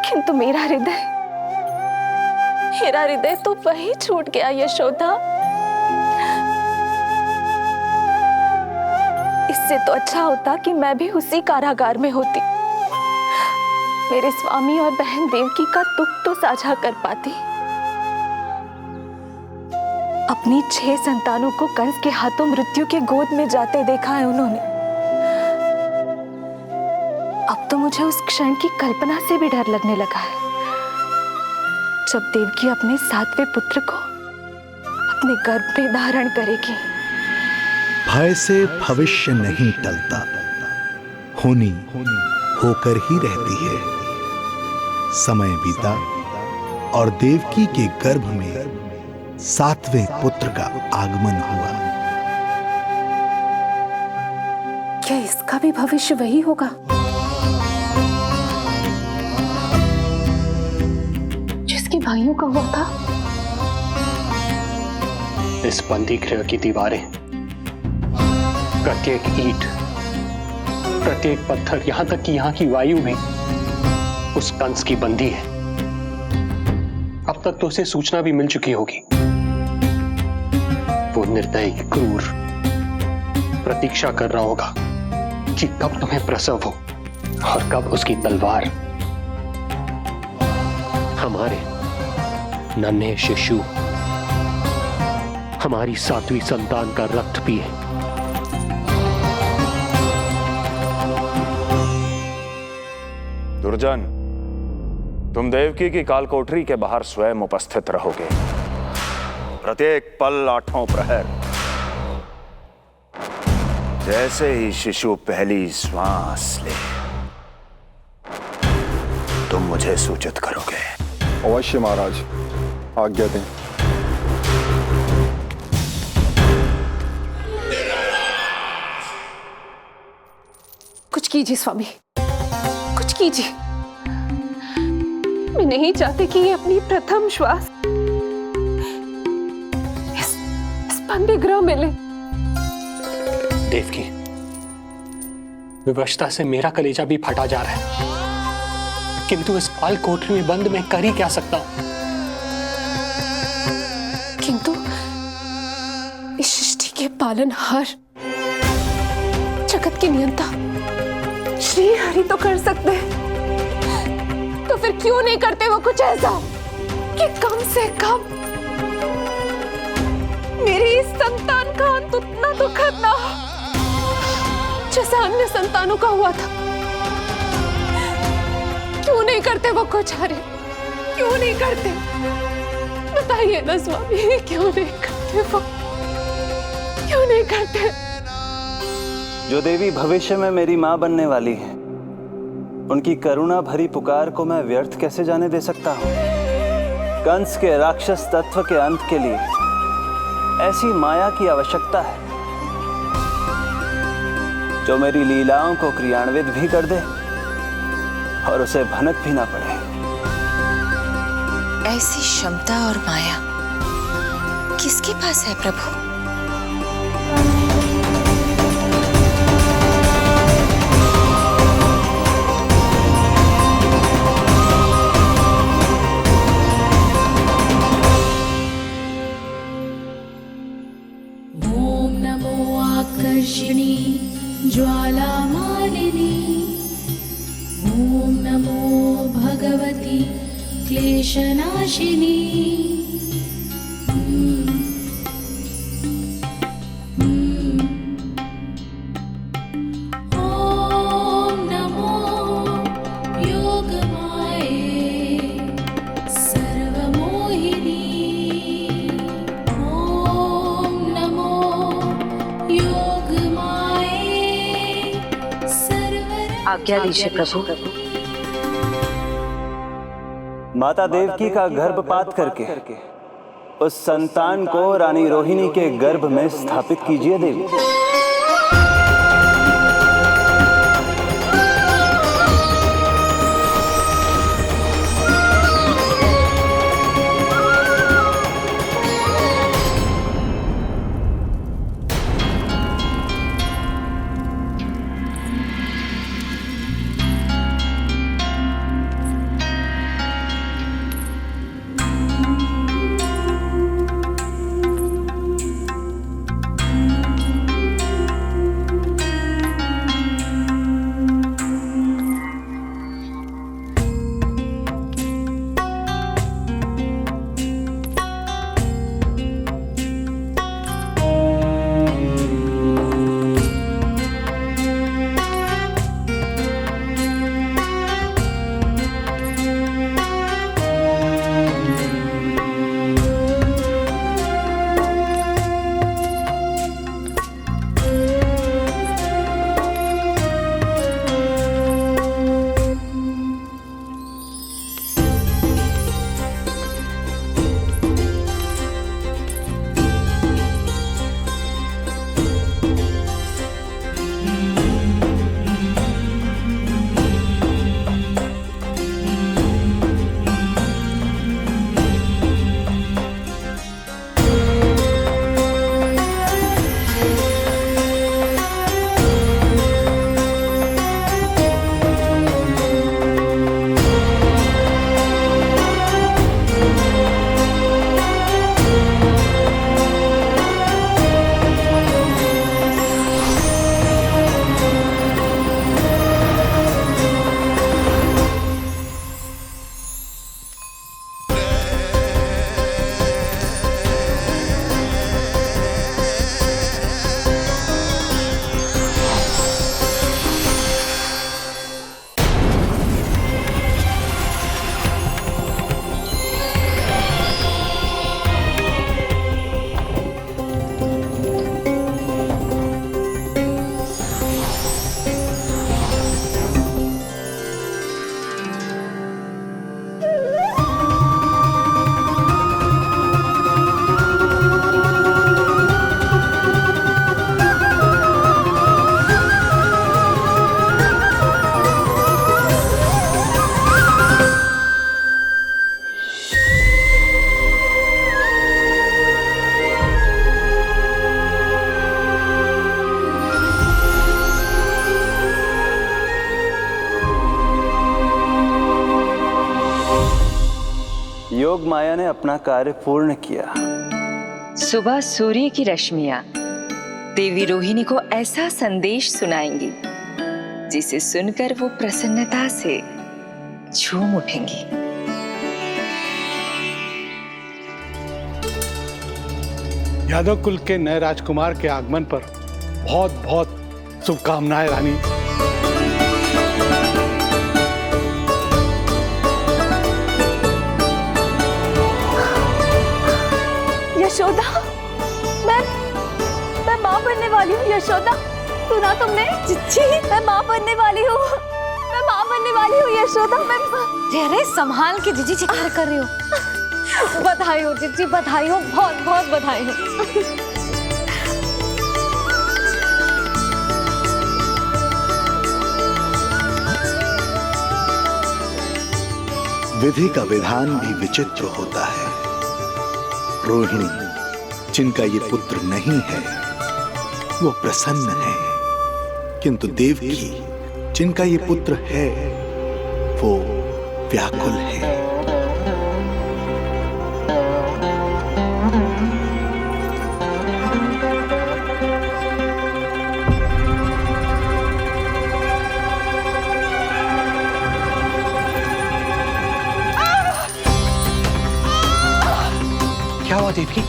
किंतु मेरा हृदय तो वही छूट गया यशोदा। इससे तो अच्छा होता कि मैं भी उसी कारागार में होती, मेरे स्वामी और बहन देवकी का दुख तो साझा कर पाती। अपनी 6 संतानों को कंस के हाथों मृत्यु के गोद में जाते देखा है उन्होंने। अब तो मुझे उस क्षण की कल्पना से भी डर लगने लगा है, जब देवकी अपने 7वें पुत्र को अपने गर्भ में धारण करेगी। भय से भविष्य नहीं टलता, होनी होकर ही रहती है। समय बीता और देवकी के गर्भ में 7वें पुत्र का आगमन हुआ। क्या इसका भी भविष्य वही होगा जिसके भाइयों का हुआ था? इस बंदी गृह की दीवारें, प्रत्येक ईंट, प्रत्येक पत्थर, यहां तक कि यहां की वायु भी उस कंस की बंदी है। अब तक तो उसे सूचना भी मिल चुकी होगी। वो निर्दयी, क्रूर प्रतीक्षा कर रहा होगा कि कब तुम्हें प्रसव हो और कब उसकी तलवार हमारे नन्हे शिशु, हमारी 7वीं संतान का रक्त पिए। दुर्जन, तुम देवकी की कालकोठरी के बाहर स्वयं उपस्थित रहोगे, प्रत्येक पल 8वां प्रहर। जैसे ही शिशु पहली श्वास ले, तुम मुझे सूचित करोगे। अवश्य महाराज, आज्ञा दें। कुछ कीजिए स्वामी, कुछ कीजिए। मैं नहीं चाहती कि ये अपनी प्रथम श्वास इस बंदी गृह में ले। देवकी, विवशता से मेरा कलेजा भी फटा जा रहा है, किंतु इस काल कोठरी में बंद मैं कर ही क्या सकता हूं? किंतु इस सृष्टि के पालनहार, जगत के नियंता श्री हरि तो कर सकते हैं, तो फिर क्यों नहीं करते वो कुछ ऐसा कि कम से कम मेरी इस संतान का अंत उतना दुखद ना हो जैसा अन्य संतानों का हुआ था। क्यों नहीं करते वो कुछ हरि, क्यों नहीं करते? बताइए ना स्वामी, क्यों नहीं करते वो, क्यों नहीं करते? जो देवी भविष्य में मेरी मां बनने वाली है, उनकी करुणा भरी पुकार को मैं व्यर्थ कैसे जाने दे सकता हूं? कंस के राक्षस तत्व के अंत के लिए ऐसी माया की आवश्यकता है जो मेरी लीलाओं को क्रियान्वित भी कर दे और उसे भनक भी ना पड़े। ऐसी क्षमता और माया किसके पास है प्रभु? ओम नमो आकर्षिणी ज्वाला मालिनी, ओम नमो भगवती क्लेशनाशिनी। ओम नमो योगमाये सर्वमोहिनी। ओम नमो योगमाये आज्ञा दीजिए प्रभु। माता देवकी का गर्भपात करके उस संतान को रानी रोहिणी के गर्भ में स्थापित कीजिए देवी। योग माया ने अपना कार्य पूर्ण किया। सुबह सूर्य की रश्मियां देवी रोहिणी को ऐसा संदेश सुनाएंगी जिसे सुनकर वो प्रसन्नता से झूम उठेंगी। यादव कुल के नए राजकुमार के आगमन पर बहुत बहुत शुभकामनाएं रानी। यशोदा, मैं माँ बनने वाली हूँ। यशोदा, सुना तुमने? चिच्ची, मैं माँ बनने वाली हूँ। मैं माँ बनने वाली हूँ यशोदा। मैं अरे संभाल के जीजी चित्कार कर रही हो। बधाई हो जीजी, बधाई हो, बहुत बहुत बधाई हो। विधि का विधान भी विचित्र होता है। रोहिणी, जिनका ये पुत्र नहीं है, वो प्रसन्न है, किंतु देवकी, जिनका ये पुत्र है, वो व्याकुल है। क्या हुआ देवकी?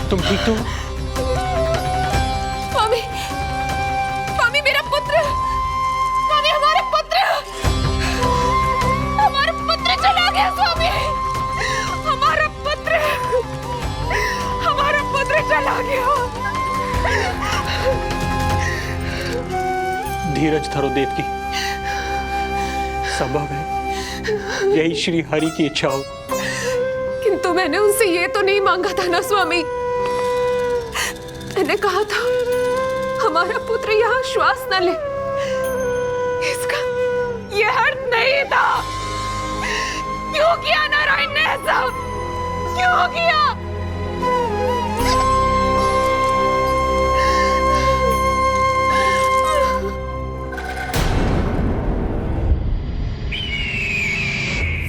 तुम ठीक तो हो? स्वामी, स्वामी मेरा पुत्र, स्वामी हमारा पुत्र चला गया। स्वामी हमारा पुत्र चला गया। धीरज धरो देवकी, संभव है यही श्री हरि की इच्छा हो। किंतु मैंने उनसे ये तो नहीं मांगा था ना स्वामी। मैंने कहा था हमारा पुत्र यहाँ श्वास न ले, इसका ये अर्थ नहीं था। क्यों किया नारायण ने ऐसा? क्यों किया?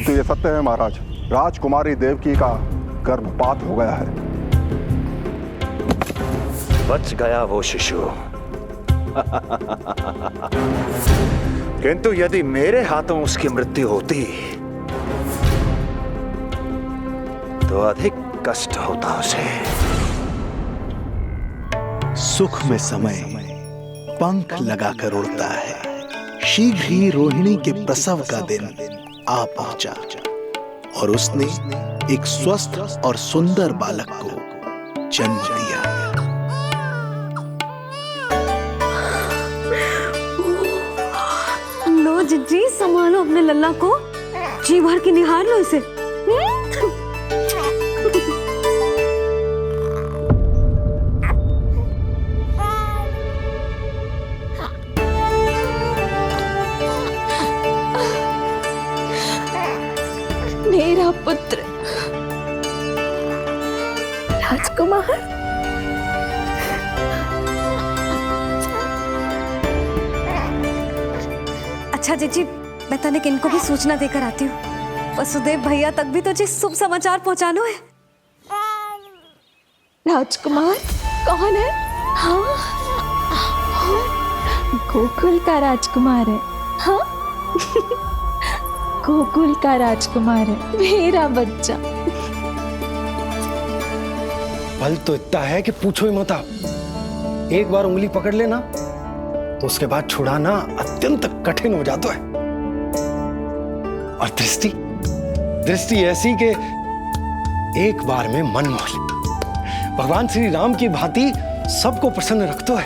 तो ये सत्य है महाराज, राजकुमारी देवकी का गर्भपात हो गया है। बच गया वो शिशु। किंतु यदि मेरे हाथों उसकी मृत्यु होती तो अधिक कष्ट होता उसे। सुख में समय पंख लगाकर उड़ता है। शीघ्र ही रोहिणी के प्रसव का दिन आ पहुंचा और उसने एक स्वस्थ और सुंदर बालक को जन्म दिया। लो जिज्जी, संभालो अपने लल्ला को, जी भर के निहार लो इसे। मेरा पुत्र राजकुमार, अच्छा जीजी, मैं तनिक इनको भी सूचना देकर आती हूँ। वसुदेव भैया तक भी तुझे शुभ समाचार पहुंचाना है। राजकुमार कौन है? हाँ, गोकुल का राजकुमार है। हाँ, गोकुल का राजकुमार है, मेरा बच्चा। बल तो इतना है कि पूछो ही मत आप। एक बार उंगली पकड़ लेना तो उसके बाद छुड़ाना अत्यंत कठिन हो जाता है। और दृष्टि ऐसी कि एक बार में मन मोह ले। भगवान श्री राम की भांति सबको प्रसन्न रखतो है।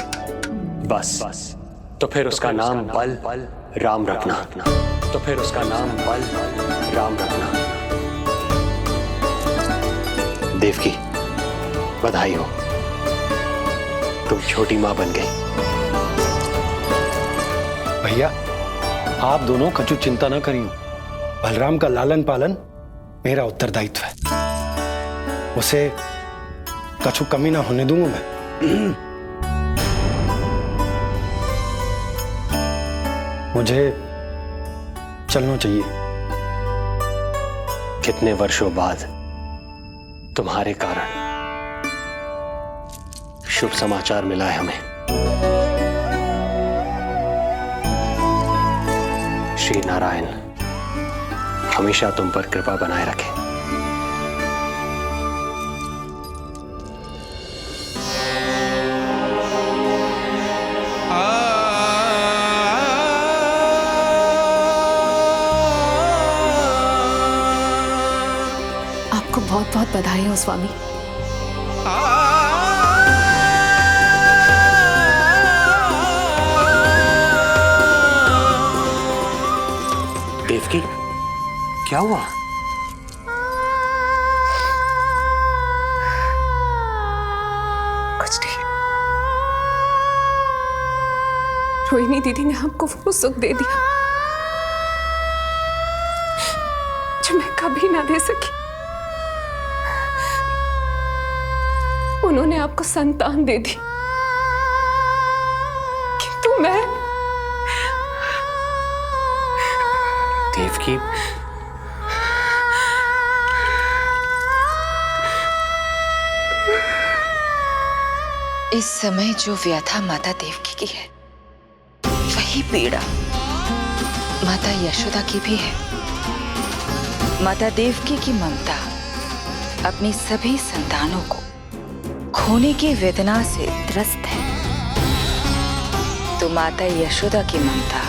बस तो फिर उसका नाम बल राम रखना। तो फिर उसका नाम बल राम रखना। देवकी, बधाई हो, तुम छोटी मां बन गई। भैया, आप दोनों कछु चिंता न करियो। बलराम का लालन पालन मेरा उत्तरदायित्व है। उसे कछु कमी ना होने दूंगा मैं। मुझे चलना चाहिए। कितने वर्षों बाद तुम्हारे कारण शुभ समाचार मिला है हमें। श्री नारायण हमेशा तुम पर कृपा बनाए रखें। आपको बहुत बहुत बधाई हो स्वामी। देवकी, क्या हुआ? रोहिणी दीदी ने हमको वो सुख दे दिया जो मैं कभी ना दे सकी। उन्होंने आपको संतान दे दी, किंतु मैं देवकी, इस समय जो व्यथा माता देवकी की है वही पीड़ा माता यशोदा की भी है। माता देवकी की ममता अपनी सभी संतानों को खोने की वेदना से त्रस्त है, तो माता यशोदा की ममता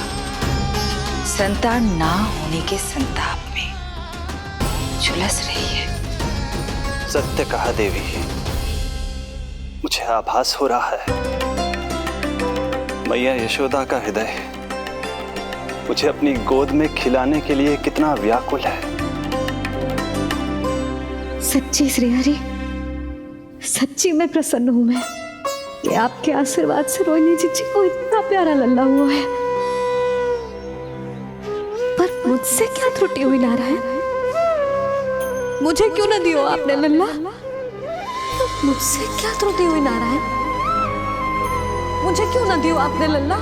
संतान ना होने के संताप में झुलस रही है। सत्य कहा देवी, मुझे आभास हो रहा है मैया यशोदा का हृदय मुझे अपनी गोद में खिलाने के लिए कितना व्याकुल है। सच्ची श्रीहरि, सच्ची मैं प्रसन्न हूं मैं कि आपके आशीर्वाद से रोहिणी जी को इतना प्यारा लल्ला हुआ है। पर मुझसे क्या त्रुटि हुई नारायण? मुझे क्यों न दियो आपने लल्ला? मुझसे क्या त्रुटि हुई नारायण? मुझे क्यों न दियो आपने लल्ला?